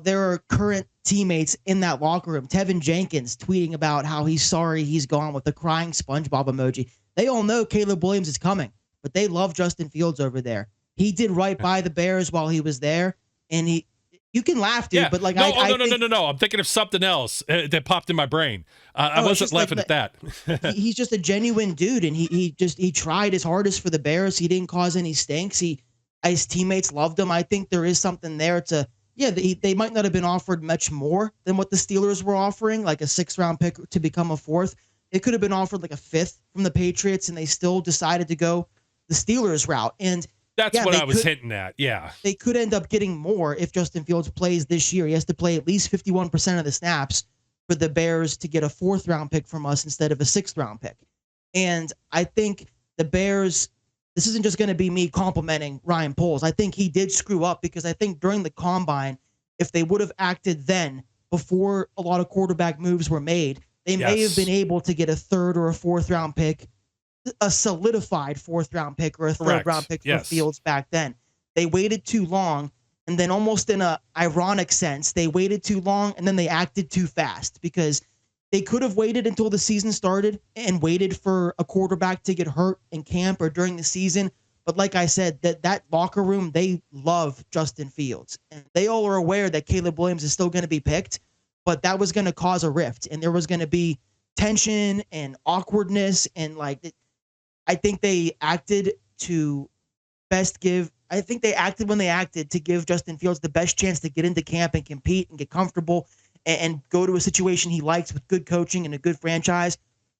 There are current teammates in that locker room. Tevin Jenkins tweeting about how he's sorry he's gone with the crying SpongeBob emoji. They all know Caleb Williams is coming, but they love Justin Fields over there. He did right by the Bears while he was there, and you can laugh, dude, but like no. I'm thinking of something else that popped in my brain. I wasn't laughing at that. He's just a genuine dude, and he tried his hardest for the Bears. He didn't cause any stinks. His teammates loved him. I think there is something there to. Yeah, they might not have been offered much more than what the Steelers were offering, like a 6th-round pick to become a 4th. It could have been offered like a 5th from the Patriots, and they still decided to go the Steelers route. And that's what I was hinting at. Yeah, they could end up getting more if Justin Fields plays this year. He has to play at least 51% of the snaps for the Bears to get a 4th-round pick from us instead of a 6th-round pick. And I think the Bears. This isn't just going to be me complimenting Ryan Poles. I think he did screw up because I think during the combine, if they would have acted then before a lot of quarterback moves were made, they may have been able to get a 3rd or a 4th-round pick, a solidified 4th-round pick or a 3rd-round pick for Fields back then. They waited too long, and then almost in a ironic sense, they waited too long and then they acted too fast because they could have waited until the season started and waited for a quarterback to get hurt in camp or during the season. But like I said, that locker room, they love Justin Fields. And they all are aware that Caleb Williams is still going to be picked, but that was going to cause a rift. And there was going to be tension and awkwardness. And I think they acted when they acted to give Justin Fields the best chance to get into camp and compete and get comfortable and go to a situation he likes with good coaching and a good franchise.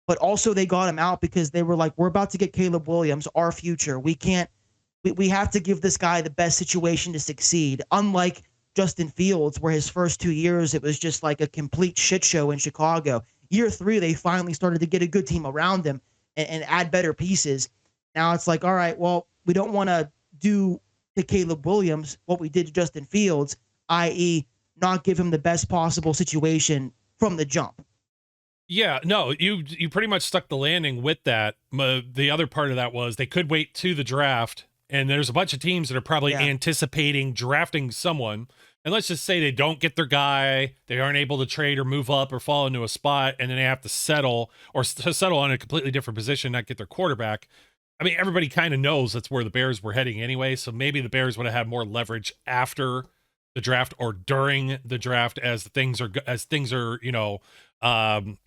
But also they got him out because they were like, we're about to get Caleb Williams, our future. We have to give this guy the best situation to succeed. Unlike Justin Fields, where his first 2 years, it was just like a complete shit show in Chicago. Year 3, they finally started to get a good team around him and add better pieces. Now it's like, all right, well, we don't want to do to Caleb Williams what we did to Justin Fields, i.e., not give him the best possible situation from the jump. Yeah, no, you pretty much stuck the landing with that. The other part of that was they could wait to the draft, and there's a bunch of teams that are probably anticipating drafting someone. And let's just say they don't get their guy, they aren't able to trade or move up or fall into a spot, and then they have to settle on a completely different position, not get their quarterback. I mean, everybody kind of knows that's where the Bears were heading anyway, so maybe the Bears would have had more leverage after the draft or during the draft as things are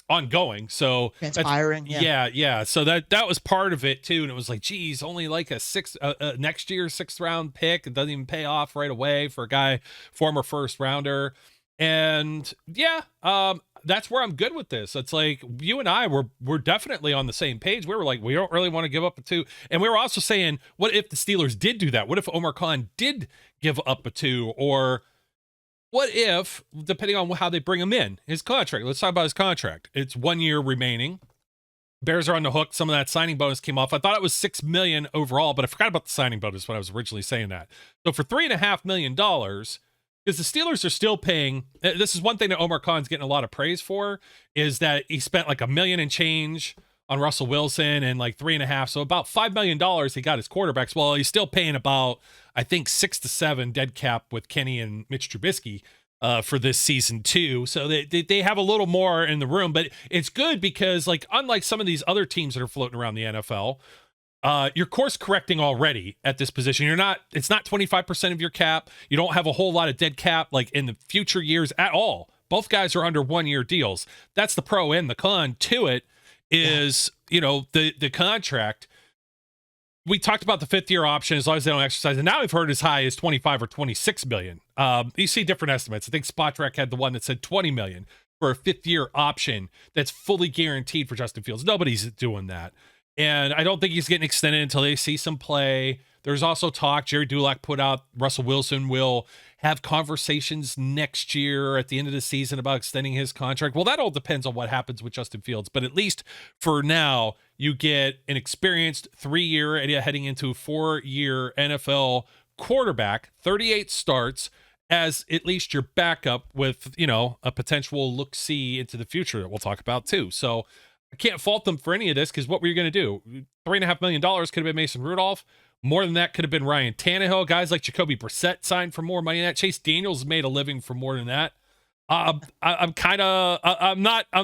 ongoing. So transpiring. Yeah. So that was part of it too. And it was like, geez, only like a next year 6th-round pick. It doesn't even pay off right away for a guy, former 1st-rounder. And that's where I'm good with this. It's like you and I we're definitely on the same page. We were like, we don't really want to give up a 2. And we were also saying, what if the Steelers did do that? What if Omar Khan did give up a 2? Or what if, depending on how they bring him in, his contract, let's talk about his contract. It's 1 year remaining. Bears are on the hook. Some of that signing bonus came off. I thought it was $6 million overall, but I forgot about the signing bonus when I was originally saying that. So for $3.5 million, because the Steelers are still paying. This is one thing that Omar Khan's getting a lot of praise for, is that he spent like $1 million and change on Russell Wilson and like 3.5. So about $5 million he got his quarterbacks. Well, he's still paying about, I think, 6 to 7 dead cap with Kenny and Mitch Trubisky for this season too. So they have a little more in the room, but it's good because, like, unlike some of these other teams that are floating around the NFL, you're course correcting already at this position. It's not 25% of your cap. You don't have a whole lot of dead cap like in the future years at all. Both guys are under 1-year deals. That's the pro and the con to it is, the contract. We talked about the 5th-year option as long as they don't exercise. And now we've heard as high as 25 or 26 million. You see different estimates. I think Spotrac had the one that said 20 million for a 5th-year option that's fully guaranteed for Justin Fields. Nobody's doing that. And I don't think he's getting extended until they see some play. There's also talk, Jerry Dulac put out, Russell Wilson will have conversations next year at the end of the season about extending his contract. Well, that all depends on what happens with Justin Fields. But at least for now, you get an experienced 3-year and heading into 4-year NFL quarterback, 38 starts, as at least your backup with, a potential look-see into the future that we'll talk about too. So I can't fault them for any of this, because what were you going to do? $3.5 million could have been Mason Rudolph. More than that could have been Ryan Tannehill. Guys like Jacoby Brissett signed for more money than that. Chase Daniels made a living for more than that. I'm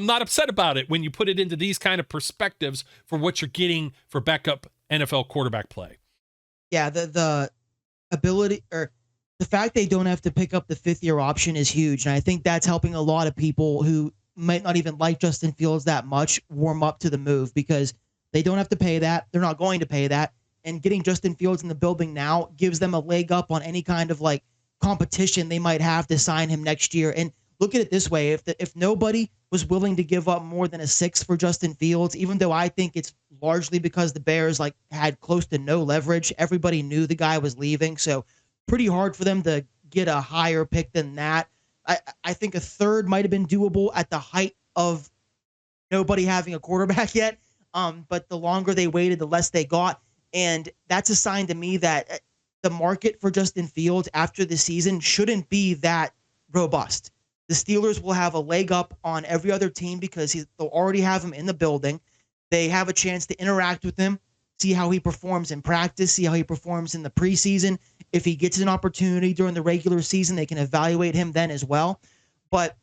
not upset about it when you put it into these kind of perspectives for what you're getting for backup NFL quarterback play. Yeah, the ability, or the fact they don't have to pick up the 5th-year option is huge, and I think that's helping a lot of people who might not even like Justin Fields that much warm up to the move, because they don't have to pay that. They're not going to pay that. And getting Justin Fields in the building now gives them a leg up on any kind of competition they might have to sign him next year. And look at it this way. If nobody was willing to give up more than a 6 for Justin Fields, even though I think it's largely because the Bears had close to no leverage, everybody knew the guy was leaving. So pretty hard for them to get a higher pick than that. I think a 3rd might have been doable at the height of nobody having a quarterback yet. But the longer they waited, the less they got. And that's a sign to me that the market for Justin Fields after the season shouldn't be that robust. The Steelers will have a leg up on every other team because they'll already have him in the building. They have a chance to interact with him, see how he performs in practice, see how he performs in the preseason. If he gets an opportunity during the regular season, they can evaluate him then as well. But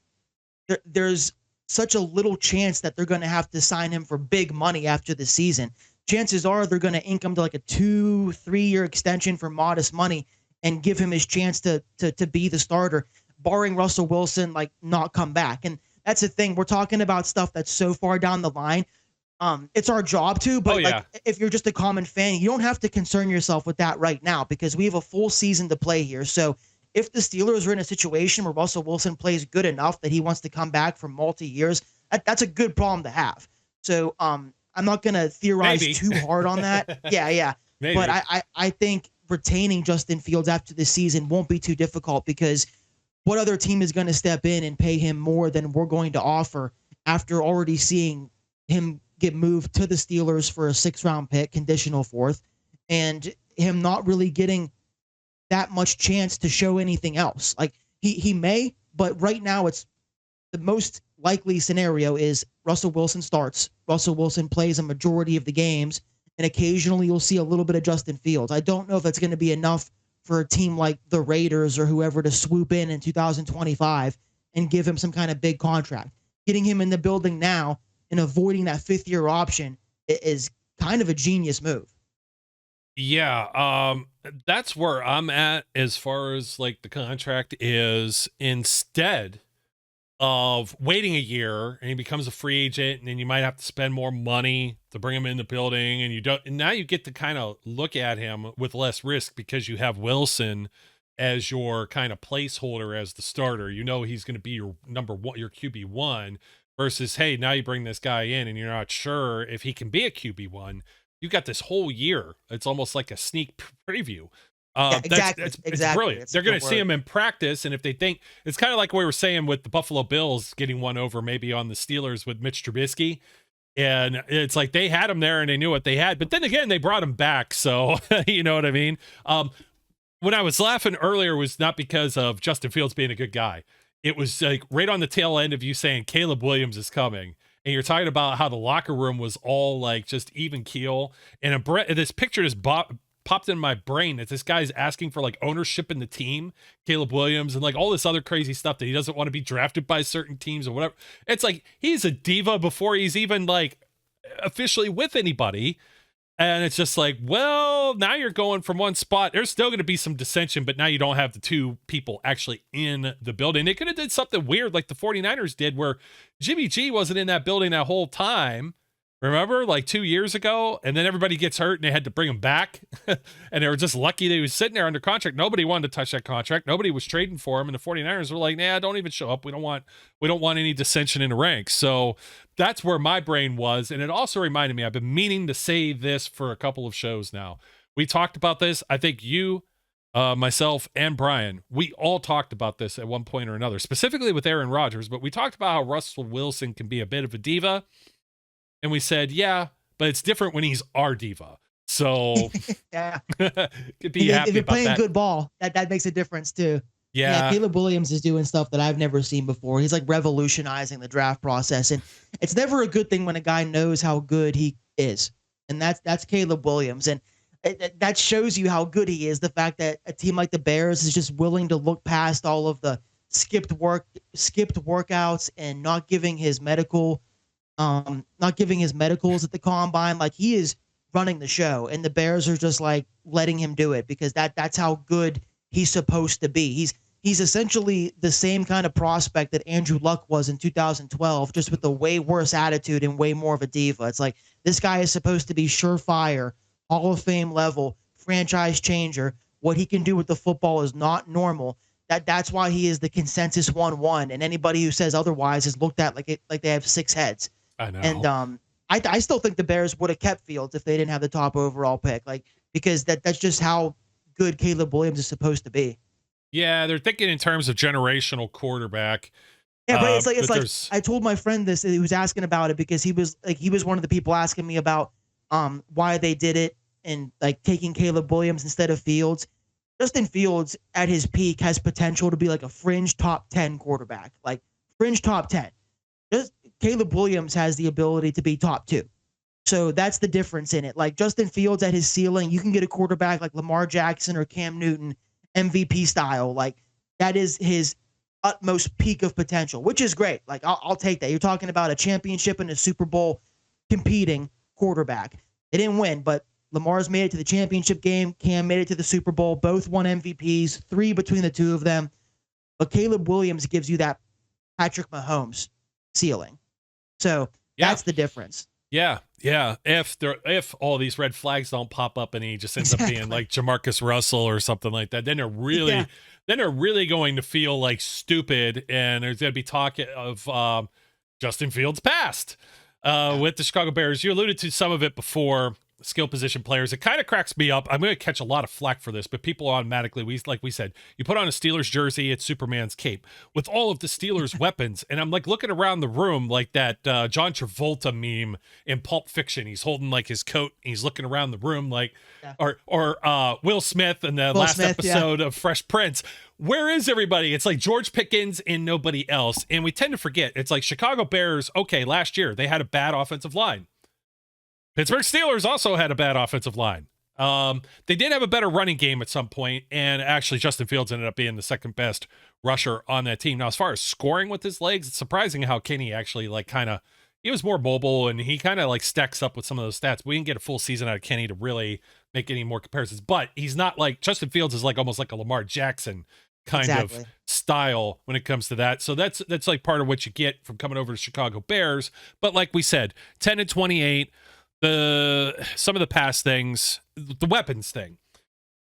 there's such a little chance that they're going to have to sign him for big money after the season. Chances are they're going to ink him to a 2-3 year extension for modest money and give him his chance to be the starter, barring Russell Wilson not come back. And that's the thing. We're talking about stuff that's so far down the line. It's our job to, but if you're just a common fan, you don't have to concern yourself with that right now, because we have a full season to play here. So if the Steelers are in a situation where Russell Wilson plays good enough that he wants to come back for multi-years, that's a good problem to have. So, I'm not going to theorize too hard on that. Yeah. Maybe. But I think retaining Justin Fields after this season won't be too difficult, because what other team is going to step in and pay him more than we're going to offer after already seeing him get moved to the Steelers for a 6th-round pick, conditional 4th, and him not really getting that much chance to show anything else. He may, but right now it's the most likely scenario is Russell Wilson starts. Russell Wilson plays a majority of the games, and occasionally you'll see a little bit of Justin Fields. I don't know if that's going to be enough for a team like the Raiders or whoever to swoop in 2025 and give him some kind of big contract. Getting him in the building now and avoiding that 5th-year option is kind of a genius move. Yeah, that's where I'm at as far as the contract is. Instead of waiting a year and he becomes a free agent, and then you might have to spend more money to bring him in the building, and now you get to kind of look at him with less risk because you have Wilson as your kind of placeholder as the starter. He's going to be your number one, your QB1, versus, hey, now you bring this guy in and you're not sure if he can be a QB1. You got this whole year. It's almost like a sneak preview. Exactly. It's brilliant. They're going to see him in practice, and if they think, it's kind of like we were saying with the Buffalo Bills getting one over maybe on the Steelers with Mitch Trubisky, and it's like they had him there and they knew what they had, but then again they brought him back, so you know what I mean. When I was laughing earlier was not because of Justin Fields being a good guy. It was right on the tail end of you saying Caleb Williams is coming, and you're talking about how the locker room was all just even keel, and this picture just popped in my brain that this guy's asking for ownership in the team, Caleb Williams, and all this other crazy stuff that he doesn't want to be drafted by certain teams or whatever. It's he's a diva before he's even officially with anybody. And it's just well, now you're going from one spot. There's still going to be some dissension, but now you don't have the two people actually in the building. They could have did something weird like the 49ers did, where Jimmy G wasn't in that building that whole time, Remember, like 2 years ago, and then everybody gets hurt and they had to bring him back. And they were just lucky that he was sitting there under contract. Nobody wanted to touch that contract. Nobody was trading for him. And the 49ers were like, nah, don't even show up. We don't want any dissension in the ranks. So that's where my brain was. And it also reminded me, I've been meaning to say this for a couple of shows now. We talked about this. I think you, myself, and Brian, we all talked about this at one point or another, specifically with Aaron Rodgers. But we talked about how Russell Wilson can be a bit of a diva. And we said, yeah, but it's different when he's our diva. So yeah, could be happy if you're about playing that. good ball, that makes a difference too. Yeah. Caleb Williams is doing stuff that I've never seen before. He's like revolutionizing the draft process, and it's never a good thing when a guy knows how good he is, and that's Caleb Williams, and that shows you how good he is. The fact that a team like the Bears is just willing to look past all of the skipped workouts and not giving his medicals at the combine. Like, he is running the show, and the Bears are just like letting him do it because that's how good he's supposed to be. He's essentially the same kind of prospect that Andrew Luck was in 2012, just with a way worse attitude and way more of a diva. It's like, this guy is supposed to be surefire, Hall of Fame level, franchise changer. What he can do with the football is not normal. That's why he is the consensus 1-1, and anybody who says otherwise is looked at like they have 6 heads. I know. And I still think the Bears would have kept Fields if they didn't have the top overall pick, because that's just how good Caleb Williams is supposed to be. Yeah, they're thinking in terms of generational quarterback. Yeah, but it's like I told my friend this. He was asking about it because he was one of the people asking me about why they did it and like taking Caleb Williams instead of Fields. Justin Fields at his peak has potential to be like a fringe top 10 quarterback, like fringe top 10. Caleb Williams has the ability to be top 2. So that's the difference in it. Like, Justin Fields at his ceiling, you can get a quarterback like Lamar Jackson or Cam Newton, MVP style. Like, that is his utmost peak of potential, which is great. Like, I'll take that. You're talking about a championship and a Super Bowl competing quarterback. They didn't win, but Lamar's made it to the championship game. Cam made it to the Super Bowl. Both won MVPs, 3 between the two of them. But Caleb Williams gives you that Patrick Mahomes ceiling. So that's the difference. Yeah. If all these red flags don't pop up and he just ends up being like Jamarcus Russell or something like that, then they're really going to feel like stupid, and there's going to be talk of Justin Fields past with the Chicago Bears. You alluded to some of it before. Skill position players. It kind of cracks me up. I'm going to catch a lot of flack for this, but people automatically, like we said, you put on a Steelers jersey, it's Superman's cape with all of the Steelers weapons. And I'm like looking around the room like that John Travolta meme in Pulp Fiction. He's holding like his coat. And he's looking around the room like, or Will Smith in the last episode of Fresh Prince. Where is everybody? It's like George Pickens and nobody else. And we tend to forget. It's like Chicago Bears. Okay, last year they had a bad offensive line. Pittsburgh Steelers also had a bad offensive line. They did have a better running game at some point, and actually Justin Fields ended up being the second best rusher on that team. Now, as far as scoring with his legs, it's surprising how Kenny actually he was more mobile, and he kind of like stacks up with some of those stats. We didn't get a full season out of Kenny to really make any more comparisons, but he's not like Justin Fields is like almost like a Lamar Jackson kind of style when it comes to that. So that's like part of what you get from coming over to Chicago Bears. But like we said, 10-28. Some of the past things, the weapons thing.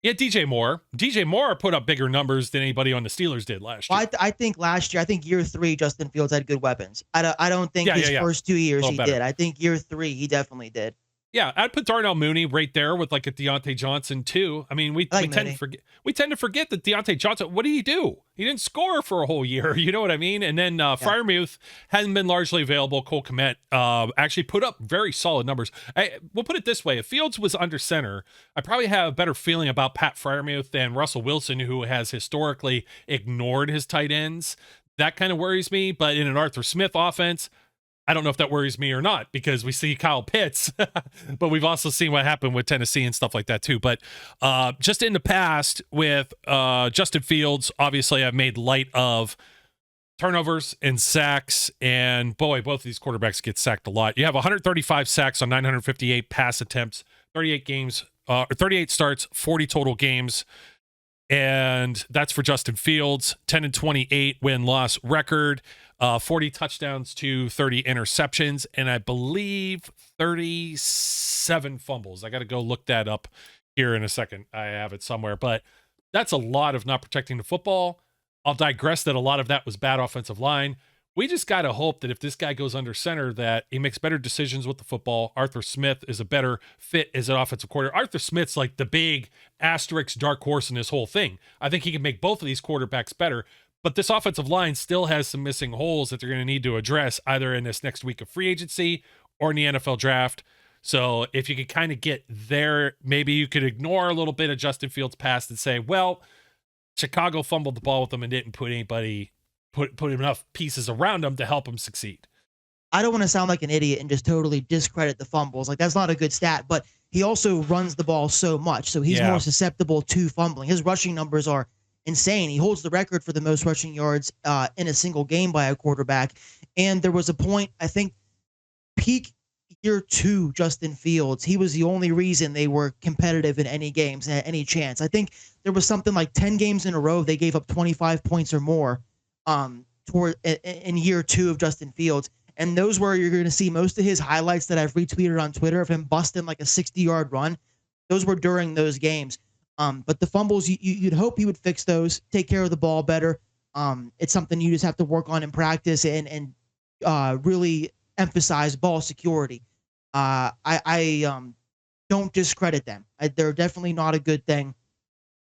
Yeah, DJ Moore put up bigger numbers than anybody on the Steelers did last year. Well, I think last year, year 3, Justin Fields had good weapons. I don't think his first 2 years he did. I think year 3 he definitely did. Yeah, I'd put Darnell Mooney right there with like a Dante Johnson too. I mean, we tend to forget that Dante Johnson. What did he do? He didn't score for a whole year. You know what I mean? And then Freiermuth hasn't been largely available. Cole Kmet actually put up very solid numbers. We'll put it this way: if Fields was under center, I probably have a better feeling about Pat Freiermuth than Russell Wilson, who has historically ignored his tight ends. That kind of worries me. But in an Arthur Smith offense, I don't know if that worries me or not, because we see Kyle Pitts, but we've also seen what happened with Tennessee and stuff like that too. But just in the past with Justin Fields, obviously I've made light of turnovers and sacks, and boy, both of these quarterbacks get sacked a lot. You have 135 sacks on 958 pass attempts, 38 starts, 40 total games. And that's for Justin Fields, 10-28 win-loss record, 40 touchdowns to 30 interceptions, and I believe 37 fumbles. I got to go look that up here in a second. I have it somewhere, but that's a lot of not protecting the football. I'll digress that a lot of that was bad offensive line. We just got to hope that if this guy goes under center, that he makes better decisions with the football. Arthur Smith is a better fit as an offensive coordinator. Arthur Smith's like the big asterisk dark horse in this whole thing. I think he can make both of these quarterbacks better, but this offensive line still has some missing holes that they're going to need to address either in this next week of free agency or in the NFL draft. So if you could kind of get there, maybe you could ignore a little bit of Justin Fields' past and say, well, Chicago fumbled the ball with them and didn't put enough pieces around him to help him succeed. I don't want to sound like an idiot and just totally discredit the fumbles. Like, that's not a good stat, but he also runs the ball so much, so he's more susceptible to fumbling. His rushing numbers are insane. He holds the record for the most rushing yards in a single game by a quarterback. And there was a point, I think, peak year 2, Justin Fields, he was the only reason they were competitive in any games and had any chance. I think there was something like 10 games in a row they gave up 25 points or more in year 2 of Justin Fields. And those where you're going to see most of his highlights that I've retweeted on Twitter of him busting like a 60-yard run. Those were during those games. But the fumbles, you'd hope he would fix those, take care of the ball better. It's something you just have to work on in practice and really emphasize ball security. I don't discredit them. They're definitely not a good thing.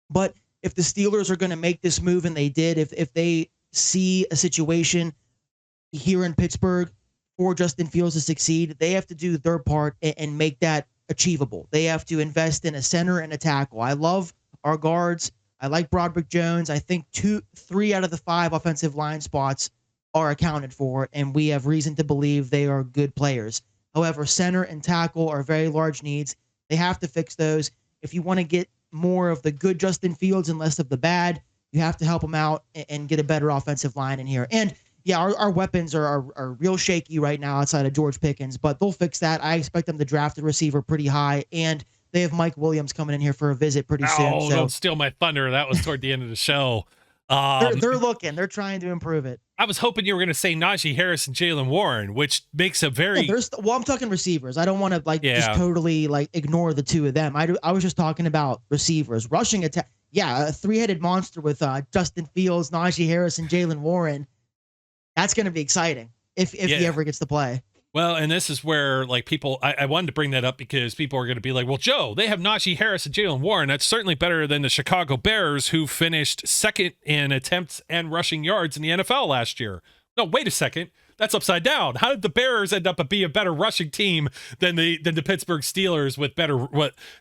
But if the Steelers are going to make this move, and they did, if they see a situation here in Pittsburgh for Justin Fields to succeed, they have to do their part and make that achievable. They have to invest in a center and a tackle. I love our guards. I like Broderick Jones. I think 3 out of the 5 offensive line spots are accounted for, and we have reason to believe they are good players. However, center and tackle are very large needs. They have to fix those. If you want to get more of the good Justin Fields and less of the bad, you have to help him out and get a better offensive line in here. And yeah, our weapons are real shaky right now outside of George Pickens, but they'll fix that. I expect them to draft a receiver pretty high, and they have Mike Williams coming in here for a visit pretty soon. Oh, so don't steal my thunder. That was toward the end of the show. They're looking. They're trying to improve it. I was hoping you were going to say Najee Harris and Jalen Warren, which makes a very... well, I'm talking receivers. I don't want to just totally ignore the 2 of them. I was just talking about receivers. Rushing attack. Yeah, a 3-headed monster with Justin Fields, Najee Harris, and Jalen Warren. That's going to be exciting if he ever gets to play. Well, and this is where people, I wanted to bring that up because people are going to be like, well, Joe, they have Najee Harris and Jalen Warren. That's certainly better than the Chicago Bears, who finished 2nd in attempts and rushing yards in the NFL last year. No, wait a second. That's upside down. How did the Bears end up be a better rushing team than the Pittsburgh Steelers with better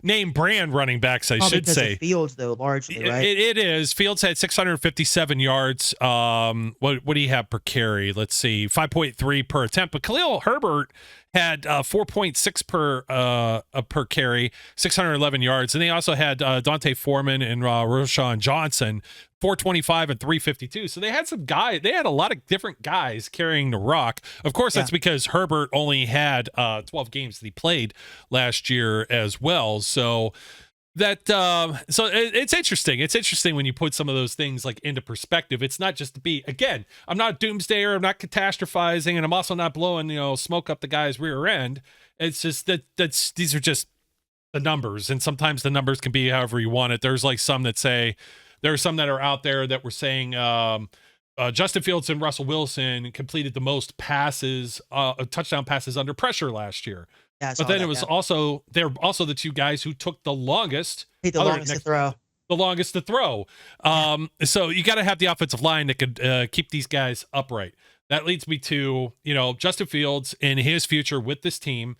name brand running backs? I should say. Fields, though, largely, right? It is. Fields had 657 yards. What do you have per carry? Let's see, 5.3 per attempt. But Khalil Herbert had 4.6 per carry, 611 yards, and they also had Dante Foreman and Roshan Johnson, 425 and 352. So they had some guys. They had a lot of different guys carrying the rock. Of course, that's because Herbert only had 12 games that he played last year as well. So that it's interesting. It's interesting when you put some of those things into perspective. It's not just to be, again, I'm not a doomsdayer, I'm not catastrophizing, and I'm also not blowing smoke up the guy's rear end. It's just these are just the numbers, and sometimes the numbers can be however you want it. There's some that say, there are some that are out there that were saying Justin Fields and Russell Wilson completed the most passes, touchdown passes under pressure last year. Yeah, but then they're also the 2 guys who took the longest. To throw. The longest to throw. So you got to have the offensive line that could keep these guys upright. That leads me to, Justin Fields and his future with this team.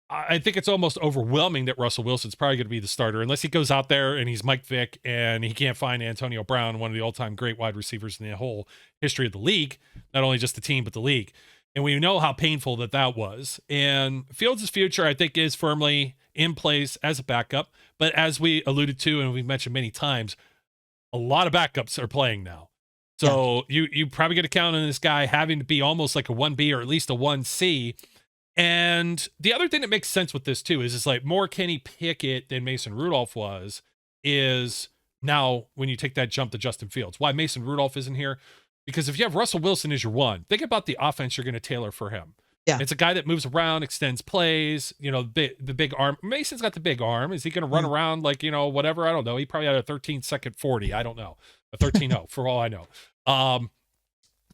I think it's almost overwhelming that Russell Wilson's probably going to be the starter unless he goes out there and he's Mike Vick and he can't find Antonio Brown, one of the all-time great wide receivers in the whole history of the league, not only just the team, but the league. And we know how painful that was. And Fields' future, I think, is firmly in place as a backup. But as we alluded to, and we've mentioned many times, a lot of backups are playing now. So you probably got to count on this guy having to be almost like a 1B or at least a 1C. And the other thing that makes sense with this too is more Kenny Pickett than Mason Rudolph is Now, when you take that jump to Justin Fields, why Mason Rudolph isn't here? Because if you have Russell Wilson as your one, think about the offense you're going to tailor for him. Yeah. It's a guy that moves around, extends plays, the big arm. Mason's got the big arm. Is he going to run around like, whatever? I don't know. He probably had a 13-second 40. I don't know. A 13-0 for all I know.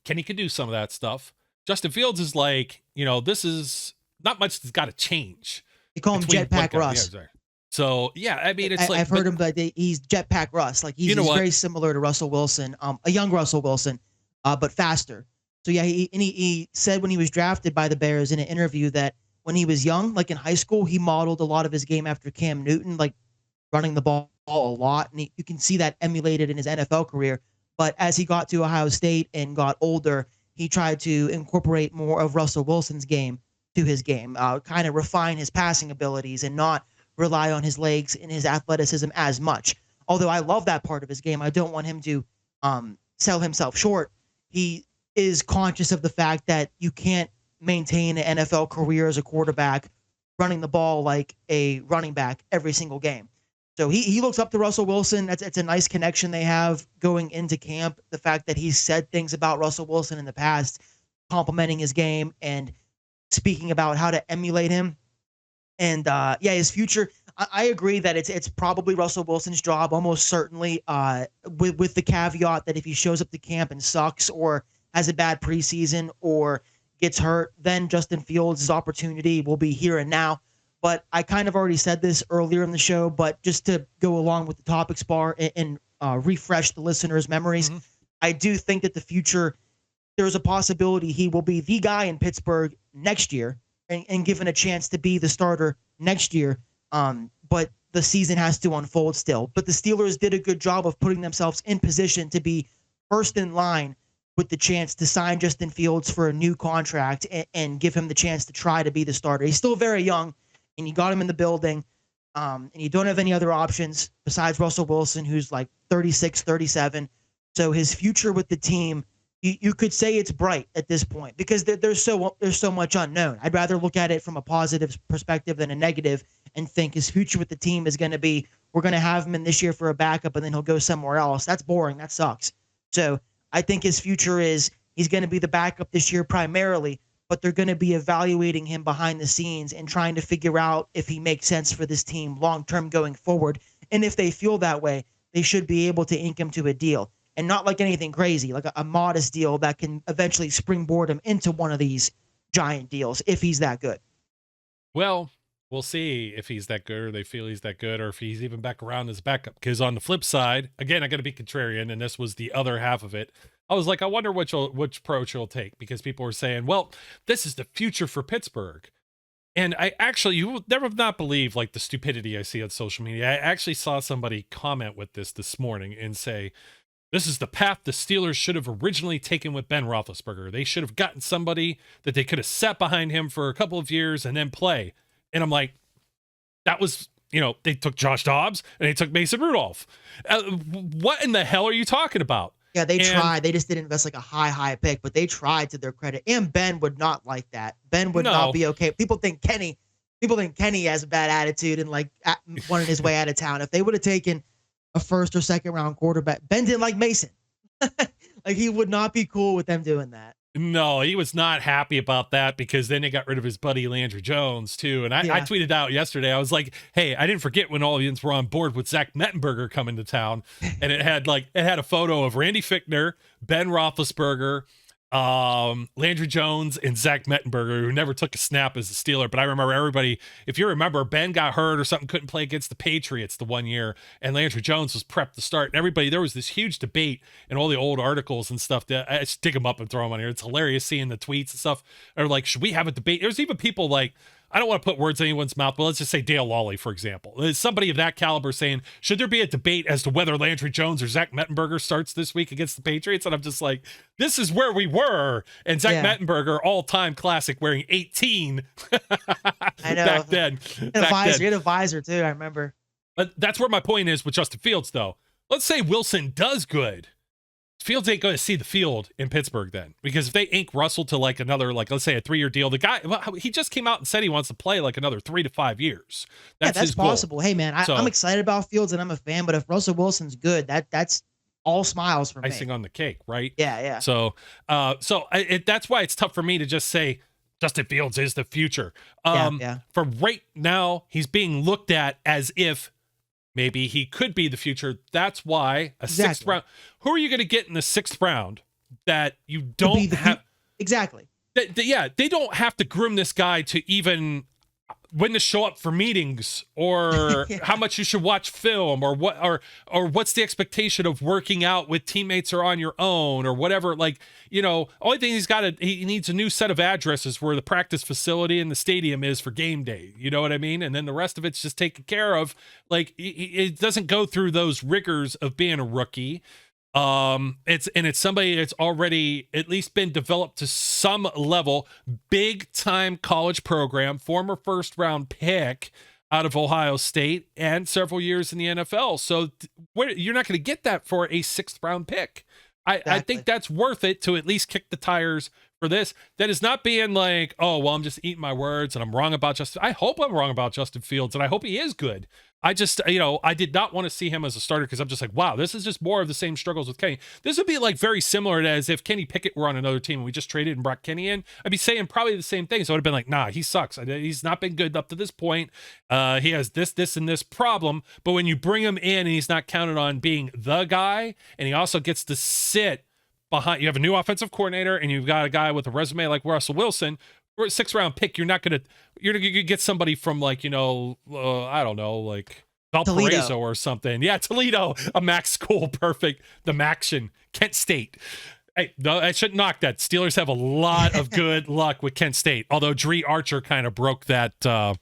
Kenny can do some of that stuff. Justin Fields is like, this is not much that's got to change. You call him Jetpack Russ. Yeah, so, yeah, I mean, it's I've heard him, but he's Jetpack Russ. Like, he's very similar to Russell Wilson, a young Russell Wilson, but faster. So, yeah, he said when he was drafted by the Bears in an interview that when he was young, like in high school, he modeled a lot of his game after Cam Newton, like running the ball a lot. And you can see that emulated in his NFL career. But as he got to Ohio State and got older, he tried to incorporate more of Russell Wilson's game to his game, kind of refine his passing abilities and not rely on his legs and his athleticism as much. Although I love that part of his game, I don't want him to sell himself short. He is conscious of the fact that you can't maintain an NFL career as a quarterback running the ball like a running back every single game. So he looks up to Russell Wilson. It's a nice connection they have going into camp. The fact that he's said things about Russell Wilson in the past, complimenting his game and speaking about how to emulate him. And his future, I agree that it's probably Russell Wilson's job, almost certainly, with the caveat that if he shows up to camp and sucks or has a bad preseason or gets hurt, then Justin Fields' opportunity will be here and now. But I kind of already said this earlier in the show, but just to go along with the topics bar and refresh the listeners' memories, I do think that the future, there's a possibility he will be the guy in Pittsburgh next year and given a chance to be the starter next year. But the season has to unfold still. But the Steelers did a good job of putting themselves in position to be first in line with the chance to sign Justin Fields for a new contract and give him the chance to try to be the starter. He's still very young, and you got him in the building, and you don't have any other options besides Russell Wilson, who's like 36, 37. So his future with the team, you could say it's bright at this point because there's so much unknown. I'd rather look at it from a positive perspective than a negative and think his future with the team is going to be, we're going to have him in this year for a backup and then he'll go somewhere else. That's boring. That sucks. So I think his future is he's going to be the backup this year primarily, but they're going to be evaluating him behind the scenes and trying to figure out if he makes sense for this team long-term going forward. And if they feel that way, they should be able to ink him to a deal. And not like anything crazy, like a modest deal that can eventually springboard him into one of these giant deals if he's that good. Well, we'll see if he's that good or they feel he's that good or if he's even back around as backup. Because on the flip side, again, I got to be contrarian, and this was the other half of it. I was like, I wonder which approach he'll take because people were saying, well, this is the future for Pittsburgh. And you will never not believe like the stupidity I see on social media. I actually saw somebody comment with this morning and say, this is the path the Steelers should have originally taken with Ben Roethlisberger. They should have gotten somebody that they could have sat behind him for a couple of years and then play. And I'm like, that was, they took Josh Dobbs and they took Mason Rudolph. What in the hell are you talking about? Yeah, they tried. They just didn't invest like a high pick, but they tried to their credit. And Ben would not like that. Ben would not be okay. People think Kenny has a bad attitude and like wanted his way out of town. If they would have taken a first or second round quarterback, Ben didn't like Mason. Like he would not be cool with them doing that. No, he was not happy about that because then they got rid of his buddy Landry Jones too. And I tweeted out yesterday, I was like, hey, I didn't forget when all of you were on board with Zach Mettenberger coming to town. And it had a photo of Randy Fichtner, Ben Roethlisberger, Landry Jones, and Zach Mettenberger, who never took a snap as a Steeler. But I remember everybody, if you remember, Ben got hurt or something, couldn't play against the Patriots the one year, and Landry Jones was prepped to start. And everybody, there was this huge debate and all the old articles and stuff that I just dig them up and throw them on here. It's hilarious seeing the tweets and stuff. Or like, should we have a debate? There's even people like, I don't want to put words in anyone's mouth, but let's just say Dale Lawley, for example. There's somebody of that caliber saying, should there be a debate as to whether Landry Jones or Zach Mettenberger starts this week against the Patriots? And I'm just like, this is where we were. And Zach Mettenberger, all-time classic, wearing 18 I know. back then. He had a visor, too, I remember. But that's where my point is with Justin Fields, though. Let's say Wilson does good. Fields ain't going to see the field in Pittsburgh then, because if they ink Russell to like another, like, let's say a 3-year deal, the guy, well, he just came out and said he wants to play like another 3 to 5 years. That's his possible. goal. Hey man, I'm excited about Fields and I'm a fan, but if Russell Wilson's good, that's all smiles for me. Icing on the cake, right? Yeah. So, that's why it's tough for me to just say Justin Fields is the future. For right now, he's being looked at as if maybe he could be the future. That's why sixth round. Who are you going to get in the 6th round that you don't have? Exactly. They don't have to groom this guy to even when to show up for meetings, or how much you should watch film, or what, or what's the expectation of working out with teammates or on your own, or whatever. Like, only thing he needs a new set of addresses where the practice facility and the stadium is for game day. You know what I mean? And then the rest of it's just taken care of. Like, it doesn't go through those rigors of being a rookie. It's somebody that's already at least been developed to some level, big time college program, former 1st round pick out of Ohio State, and several years in the NFL. So you're not going to get that for a 6th round pick. I think that's worth it to at least kick the tires for this. That is not being like, oh, well, I'm just eating my words and I'm wrong about Justin. I hope I'm wrong about Justin Fields, and I hope he is good. I just, I did not want to see him as a starter, because I'm just like, wow, this is just more of the same struggles with Kenny. This would be like very similar to as if Kenny Pickett were on another team and we just traded and brought Kenny in. I'd be saying probably the same thing. So I would have been like, nah, he sucks. He's not been good up to this point. He has this, and this problem. But when you bring him in and he's not counted on being the guy, and he also gets to sit behind, you have a new offensive coordinator, and you've got a guy with a resume like Russell Wilson. For a 6th round pick, you're gonna get somebody from like, I don't know, like Valparaiso or something. Yeah, Toledo, a MAC school, perfect. The MACtion, Kent State. Hey, no, I shouldn't knock that. Steelers have a lot of good luck with Kent State, although Dree Archer kind of broke that the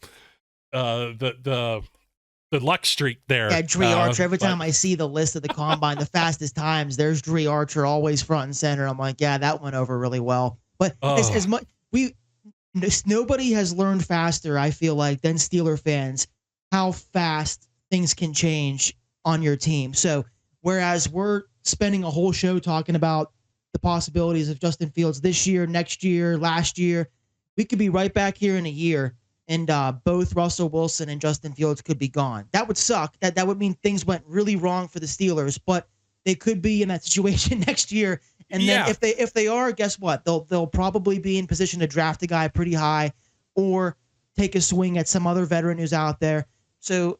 luck streak there. Yeah, Dree Archer. Every time I see the list of the combine, the fastest times, there's Dree Archer always front and center. I'm like, yeah, that went over really well. But as much nobody has learned faster, I feel like, than Steeler fans how fast things can change on your team. So whereas we're spending a whole show talking about the possibilities of Justin Fields this year, next year, last year, we could be right back here in a year, and both Russell Wilson and Justin Fields could be gone. That would suck. That would mean things went really wrong for the Steelers, but they could be in that situation next year. And then if they are, guess what? They'll probably be in position to draft a guy pretty high, or take a swing at some other veteran who's out there. So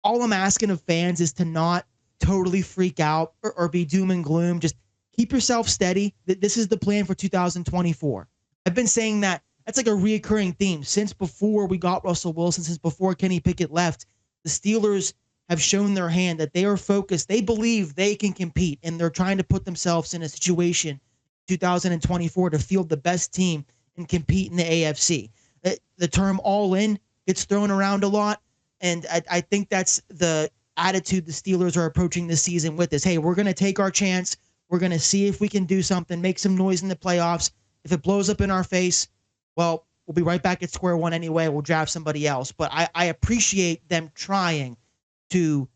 all I'm asking of fans is to not totally freak out or be doom and gloom. Just keep yourself steady. This is the plan for 2024. I've been saying that. That's like a reoccurring theme since before we got Russell Wilson, since before Kenny Pickett left. The Steelers have shown their hand that they are focused. They believe they can compete, and they're trying to put themselves in a situation 2024 to field the best team and compete in the AFC. The term all in gets thrown around a lot, and I think that's the attitude the Steelers are approaching this season with is, hey, we're going to take our chance. We're going to see if we can do something, make some noise in the playoffs. If it blows up in our face, well, we'll be right back at square one anyway. We'll draft somebody else. But I appreciate them trying to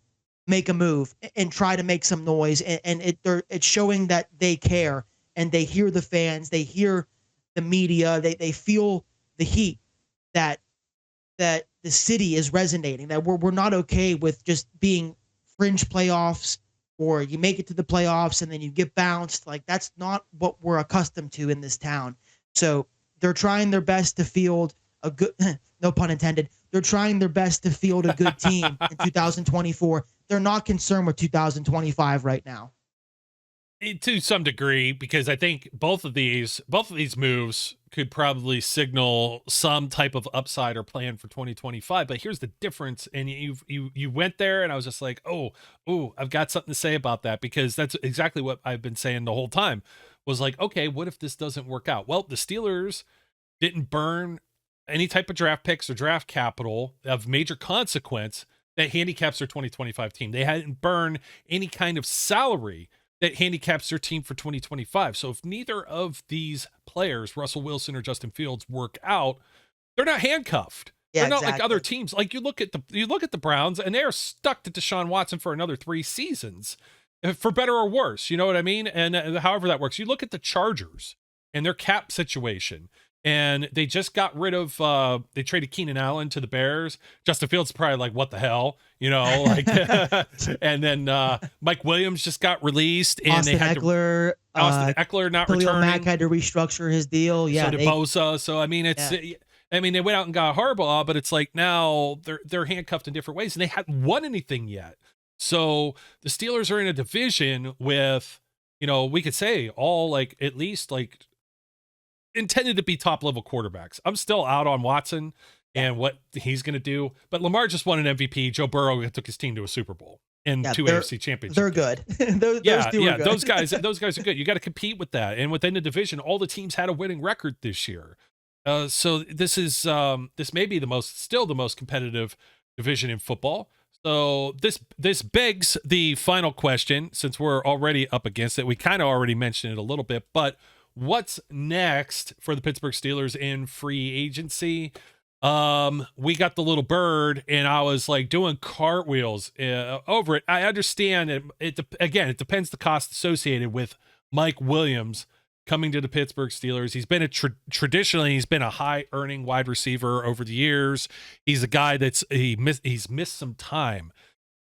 make a move and try to make some noise. And it's showing that they care, and they hear the fans. They hear the media. They feel the heat that the city is resonating, that we're not okay with just being fringe playoffs, or you make it to the playoffs and then you get bounced. Like, that's not what we're accustomed to in this town. So they're trying their best to field a good, no pun intended, they're trying their best to field a good team in 2024. They're not concerned with 2025 right now. To some degree, because I think both of these moves could probably signal some type of upside or plan for 2025. But here's the difference. And you went there, and I was just like, oh, I've got something to say about that, because that's exactly what I've been saying the whole time. Was like, okay, what if this doesn't work out? Well, the Steelers didn't burn any type of draft picks or draft capital of major consequence that handicaps their 2025 team. They hadn't burned any kind of salary that handicaps their team for 2025. So if neither of these players, Russell Wilson or Justin Fields, work out, they're not handcuffed. Yeah, they're not exactly. like other teams. Like you look at the Browns, and they're stuck to Deshaun Watson for another 3 seasons. for better or worse. You know what I mean? And however that works, you look at the Chargers and their cap situation, and they just got rid of, they traded Keenan Allen to the Bears. Justin Fields probably like, what the hell, you know, like, and then Mike Williams just got released, and Austin they had Eckler, Austin Eckler not Khalil returning. Mack had to restructure his deal. Yeah, So did Bosa. So I mean, it's. Yeah. I mean, they went out and got Harbaugh, but it's like now they're handcuffed in different ways, and they hadn't won anything yet. So the Steelers are in a division with, you know, we could say all like at least like intended to be top level quarterbacks. I'm still out on Watson and what he's going to do, but Lamar just won an MVP. Joe Burrow took his team to a Super Bowl and two AFC championships. They're good. those two are good. those guys are good. You got to compete with that. And within the division, all the teams had a winning record this year. So this is this may be still the most competitive division in football. So this begs the final question, since we're already up against it. We kind of already mentioned it a little bit, but what's next for the Pittsburgh Steelers in free agency? We got the little bird, and I was like doing cartwheels over it. I understand it depends the cost associated with Mike Williams coming to the Pittsburgh Steelers. He's been traditionally he's been a high earning wide receiver over the years. He's a guy he's missed some time,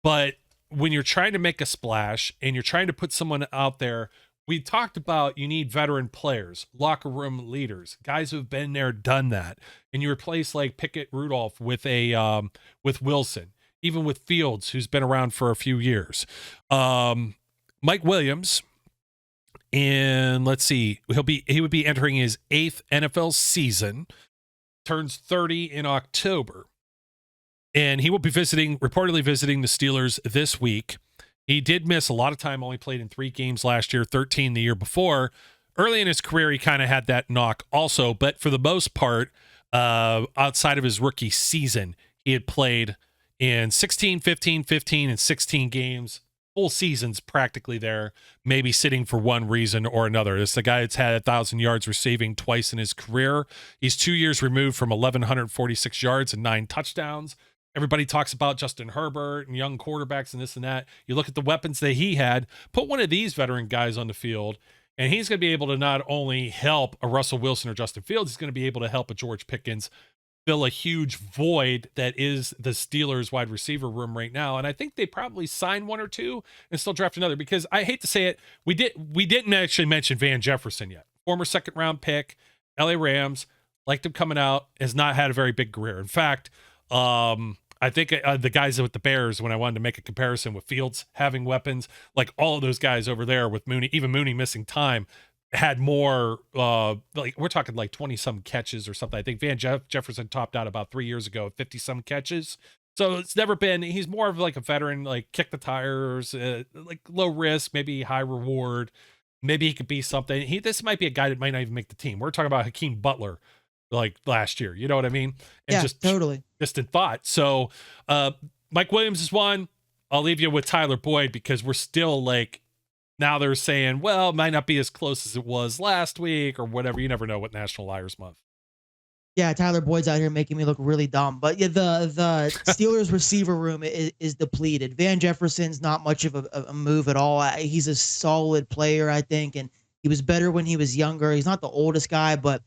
but when you're trying to make a splash and you're trying to put someone out there, we talked about you need veteran players, locker room leaders, guys who've been there, done that, and you replace like Pickett, Rudolph with with Wilson, even with Fields, who's been around for a few years. Mike Williams. And let's see, he would be entering his 8th NFL season, turns 30 in October, and he will be reportedly visiting the Steelers this week. He did miss a lot of time, only played in 3 games last year, 13 the year before. Early in his career, he kind of had that knock also, but for the most part, outside of his rookie season, he had played in 16, 15, 15, and 16 games. Full seasons practically there, maybe sitting for one reason or another. This is the guy that's had 1,000 yards receiving twice in his career. He's 2 years removed from 1,146 yards and 9 touchdowns. Everybody talks about Justin Herbert and young quarterbacks and this and that. You look at the weapons that he had, put one of these veteran guys on the field, and he's going to be able to not only help a Russell Wilson or Justin Fields, he's going to be able to help a George Pickens fill a huge void that is the Steelers wide receiver room right now. And I think they probably sign one or two and still draft another, because I hate to say it, we didn't actually mention Van Jefferson yet. Former 2nd round pick, LA Rams, liked him coming out, has not had a very big career. In fact, I think the guys with the Bears, when I wanted to make a comparison with Fields having weapons, like all of those guys over there with Mooney, even Mooney missing time, had more, like we're talking like 20 some catches or something. I think Van Jefferson topped out about 3 years ago at 50 some catches. So it's never been, he's more of like a veteran, like kick the tires, like low risk, maybe high reward. Maybe he could be something. This might be a guy that might not even make the team. We're talking about Hakeem Butler like last year. You know what I mean? And yeah, just totally. Distant thought. So Mike Williams is one. I'll leave you with Tyler Boyd, because we're still like, now they're saying, well, it might not be as close as it was last week or whatever. You never know with National Liars Month. Yeah, Tyler Boyd's out here making me look really dumb. But yeah, the Steelers receiver room is depleted. Van Jefferson's not much of a move at all. He's a solid player, I think, and he was better when he was younger. He's not the oldest guy, but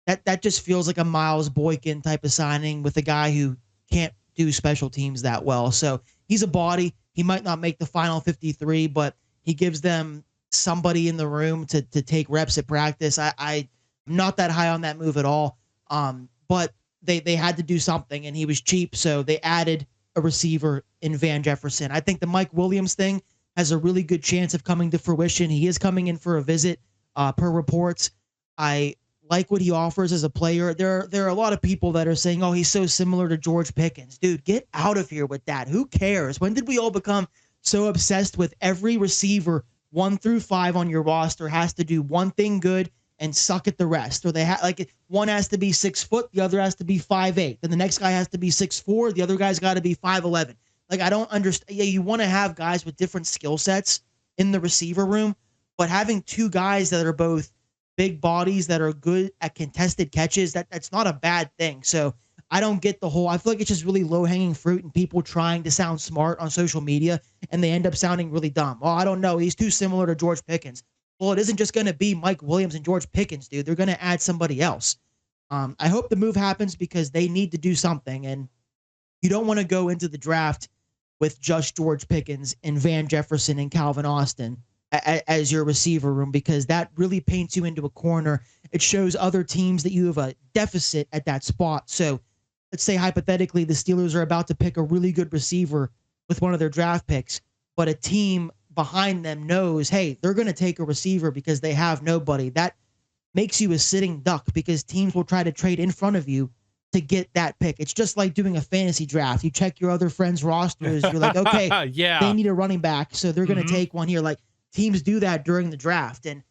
that just feels like a Miles Boykin type of signing with a guy who can't do special teams that well. So he's a body. He might not make the final 53, but he gives them somebody in the room to take reps at practice. I'm not that high on that move at all. But they had to do something, and he was cheap, so they added a receiver in Van Jefferson. I think the Mike Williams thing has a really good chance of coming to fruition. He is coming in for a visit, per reports. I like what he offers as a player. There are a lot of people that are saying, oh, he's so similar to George Pickens. Dude, get out of here with that. Who cares? When did we all become so obsessed with every receiver 1 through 5 on your roster has to do one thing good and suck at the rest? Or they like one has to be 6 foot, the other has to be 5'8", then the next guy has to be 6'4", the other guy's got to be 5'11". Like, I don't understand. Yeah, you want to have guys with different skill sets in the receiver room, but having 2 guys that are both big bodies that are good at contested catches, that's not a bad thing. So I don't get the whole, I feel like it's just really low hanging fruit and people trying to sound smart on social media and they end up sounding really dumb. Oh, I don't know. He's too similar to George Pickens. Well, it isn't just going to be Mike Williams and George Pickens, dude. They're going to add somebody else. I hope the move happens because they need to do something. And you don't want to go into the draft with just George Pickens and Van Jefferson and Calvin Austin as your receiver room, because that really paints you into a corner. It shows other teams that you have a deficit at that spot. So let's say hypothetically the Steelers are about to pick a really good receiver with one of their draft picks, but a team behind them knows, hey, they're going to take a receiver because they have nobody. That makes you a sitting duck because teams will try to trade in front of you to get that pick. It's just like doing a fantasy draft. You check your other friends' rosters. You're like, okay, yeah, they need a running back, so they're going to take one here. Like, teams do that during the draft, and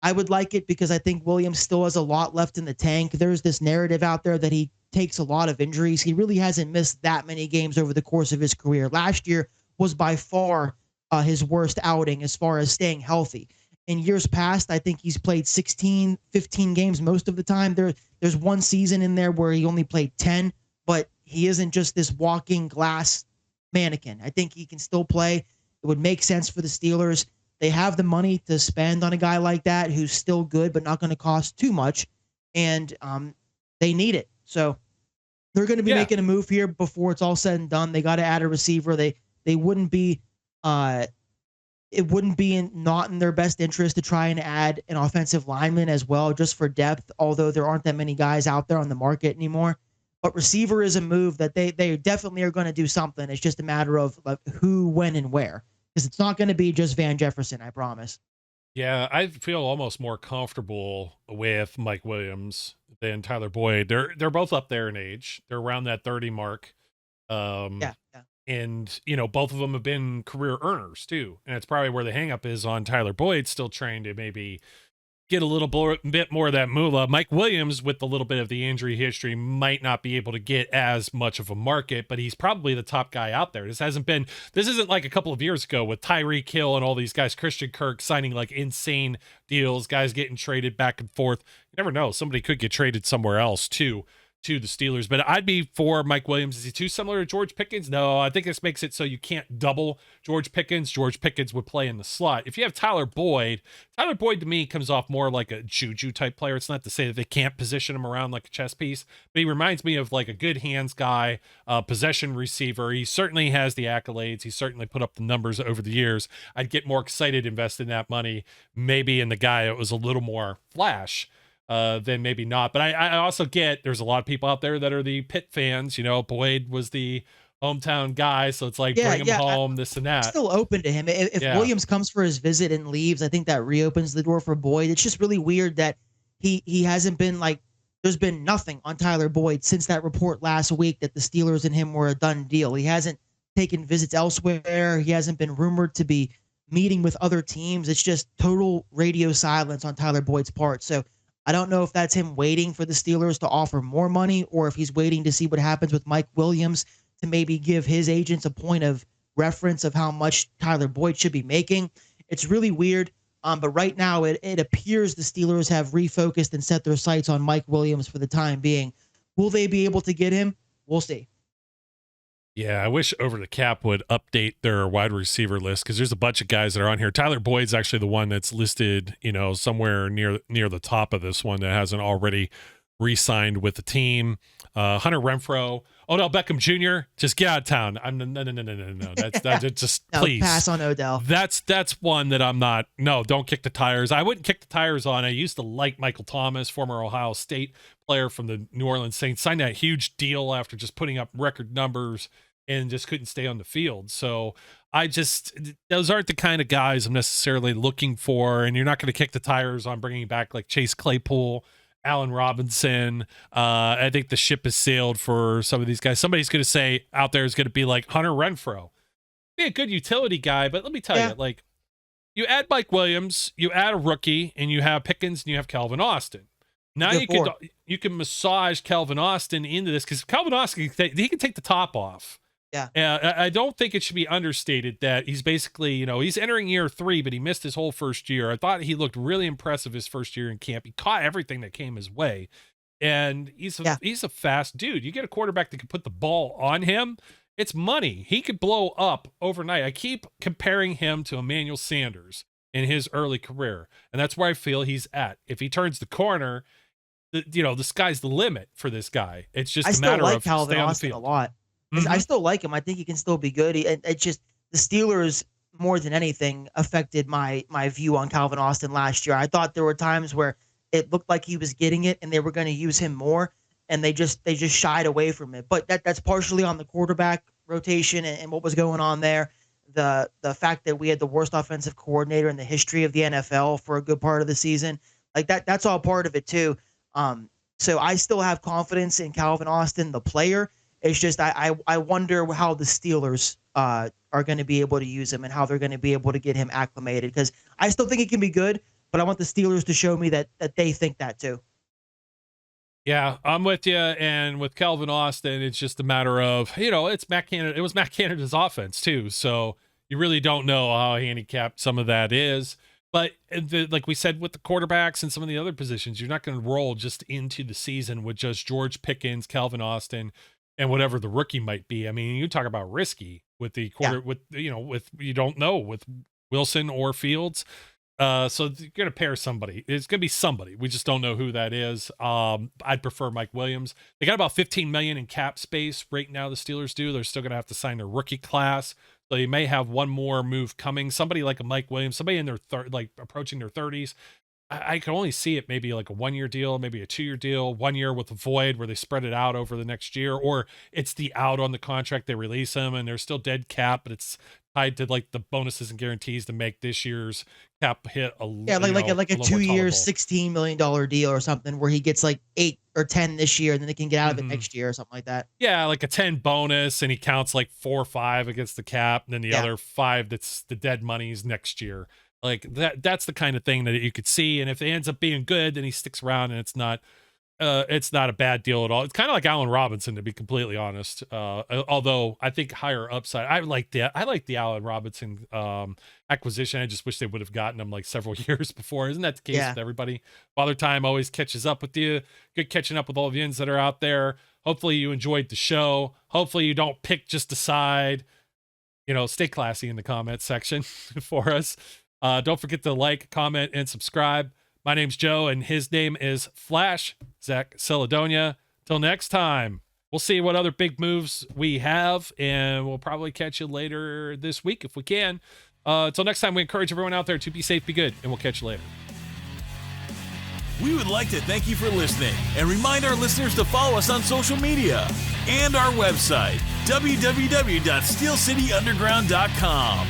I would like it because I think Williams still has a lot left in the tank. There's this narrative out there that he takes a lot of injuries. He really hasn't missed that many games over the course of his career. Last year was by far his worst outing as far as staying healthy. In years past, I think he's played 16, 15 games most of the time. There's one season in there where he only played 10, but he isn't just this walking glass mannequin. I think he can still play. It would make sense for the Steelers. They have the money to spend on a guy like that who's still good but not going to cost too much, and they need it. So they're going to be making a move here before it's all said and done. They got to add a receiver. They wouldn't be it wouldn't be not in their best interest to try and add an offensive lineman as well, just for depth, although there aren't that many guys out there on the market anymore. But receiver is a move that they definitely are going to do something. It's just a matter of who, when, and where. Because it's not going to be just Van Jefferson, I promise. Yeah, I feel almost more comfortable with Mike Williams than Tyler Boyd. They're both up there in age. They're around that 30 mark. Yeah. And, both of them have been career earners too. And it's probably where the hangup is on Tyler Boyd, still trying to maybe get a little bit more of that moolah. Mike Williams, with a little bit of the injury history, might not be able to get as much of a market, but he's probably the top guy out there. This isn't like a couple of years ago with Tyreek Hill and all these guys, Christian Kirk signing like insane deals, guys getting traded back and forth. You never know. Somebody could get traded somewhere else too, to the Steelers. But I'd be for Mike Williams. Is he too similar to George Pickens? No, I think this makes it so you can't double George Pickens. George Pickens would play in the slot. If you have Tyler Boyd to me comes off more like a Juju type player. It's not to say that they can't position him around like a chess piece, but he reminds me of like a good hands guy, possession receiver. He certainly has the accolades. He certainly put up the numbers over the years. I'd get more excited investing that money maybe in the guy that was a little more flash then maybe not. But I also get there's a lot of people out there that are the Pitt fans. Boyd was the hometown guy, so it's like bring him home, this and that. I'm still open to him. If Williams comes for his visit and leaves, I think that reopens the door for Boyd. It's just really weird that he hasn't been there's been nothing on Tyler Boyd since that report last week that the Steelers and him were a done deal. He hasn't taken visits elsewhere. He hasn't been rumored to be meeting with other teams. It's just total radio silence on Tyler Boyd's part. So I don't know if that's him waiting for the Steelers to offer more money or if he's waiting to see what happens with Mike Williams to maybe give his agents a point of reference of how much Tyler Boyd should be making. It's really weird. But right now it appears the Steelers have refocused and set their sights on Mike Williams for the time being. Will they be able to get him? We'll see. Yeah, I wish Over the Cap would update their wide receiver list because there's a bunch of guys that are on here. Tyler Boyd's actually the one that's listed, somewhere near the top of this one that hasn't already re-signed with the team. Hunter Renfrow, Odell Beckham Jr. Just get out of town. No. That's just please pass on Odell. That's one that I'm not. No, don't kick the tires. I wouldn't kick the tires on. I used to like Michael Thomas, former Ohio State player from the New Orleans Saints, signed that huge deal after just putting up record numbers and just couldn't stay on the field. So those aren't the kind of guys I'm necessarily looking for. And you're not going to kick the tires on bringing back like Chase Claypool, Allen Robinson. I think the ship has sailed for some of these guys. Somebody's going to say out there is going to be like Hunter Renfrow, be a good utility guy. But let me tell you, like you add Mike Williams, you add a rookie, and you have Pickens and you have Calvin Austin. Now you can massage Calvin Austin into this because Calvin Austin, he can take the top off. Yeah. I don't think it should be understated that he's basically, he's entering year 3, but he missed his whole first year. I thought he looked really impressive his first year in camp. He caught everything that came his way. And he's a fast dude. You get a quarterback that can put the ball on him, it's money. He could blow up overnight. I keep comparing him to Emmanuel Sanders in his early career, and that's where I feel he's at. If he turns the corner, the sky's the limit for this guy. It's just a matter of Calvin stay on the Austin field. a lot. I still like him. I think he can still be good. It's just the Steelers, more than anything, affected my view on Calvin Austin last year. I thought there were times where it looked like he was getting it and they were going to use him more, and they just shied away from it. But that's partially on the quarterback rotation and what was going on there. The fact that we had the worst offensive coordinator in the history of the NFL for a good part of the season, like that's all part of it too. So I still have confidence in Calvin Austin, the player. It's just I wonder how the Steelers are going to be able to use him and how they're going to be able to get him acclimated, because I still think he can be good, but I want the Steelers to show me that they think that too. Yeah, I'm with you. And with Calvin Austin, it's just a matter of, it's Matt Canada. It was Matt Canada's offense too. So you really don't know how handicapped some of that is. But like we said, with the quarterbacks and some of the other positions, you're not going to roll just into the season with just George Pickens, Calvin Austin, and whatever the rookie might be. I mean, you talk about risky with the with you don't know with Wilson or Fields. So you're going to pair somebody. It's going to be somebody. We just don't know who that is. I'd prefer Mike Williams. They got about $15 million in cap space right now. The Steelers do. They're still going to have to sign their rookie class. So you may have one more move coming. Somebody like a Mike Williams, somebody in their approaching their 30s. I can only see it maybe like a 1-year deal, maybe a 2-year deal, 1 year with a void where they spread it out over the next year, or it's the out on the contract. They release him and they're still dead cap, but it's tied to like the bonuses and guarantees to make this year's cap hit a like a 2-year, $16 million deal or something where he gets like 8 or 10 this year and then they can get out of it next year or something like that. Yeah, like a 10 bonus and he counts like 4 or 5 against the cap, and then the other 5 that's the dead money's next year. Like that's the kind of thing that you could see. And if it ends up being good, then he sticks around and it's not a bad deal at all. It's kind of like Allen Robinson, to be completely honest. Although I think higher upside. I like the Allen Robinson acquisition. I just wish they would have gotten him like several years before. Isn't that the case with everybody? Father Time always catches up with you. Good catching up with all of you that are out there. Hopefully you enjoyed the show. Hopefully you don't pick just a side. Stay classy in the comments section for us. Don't forget to like, comment, and subscribe. My name's Joe, and his name is Flash, Zach Celedonia. Till next time, we'll see what other big moves we have, and we'll probably catch you later this week if we can. Until next time, we encourage everyone out there to be safe, be good, and we'll catch you later. We would like to thank you for listening and remind our listeners to follow us on social media and our website, www.steelcityunderground.com.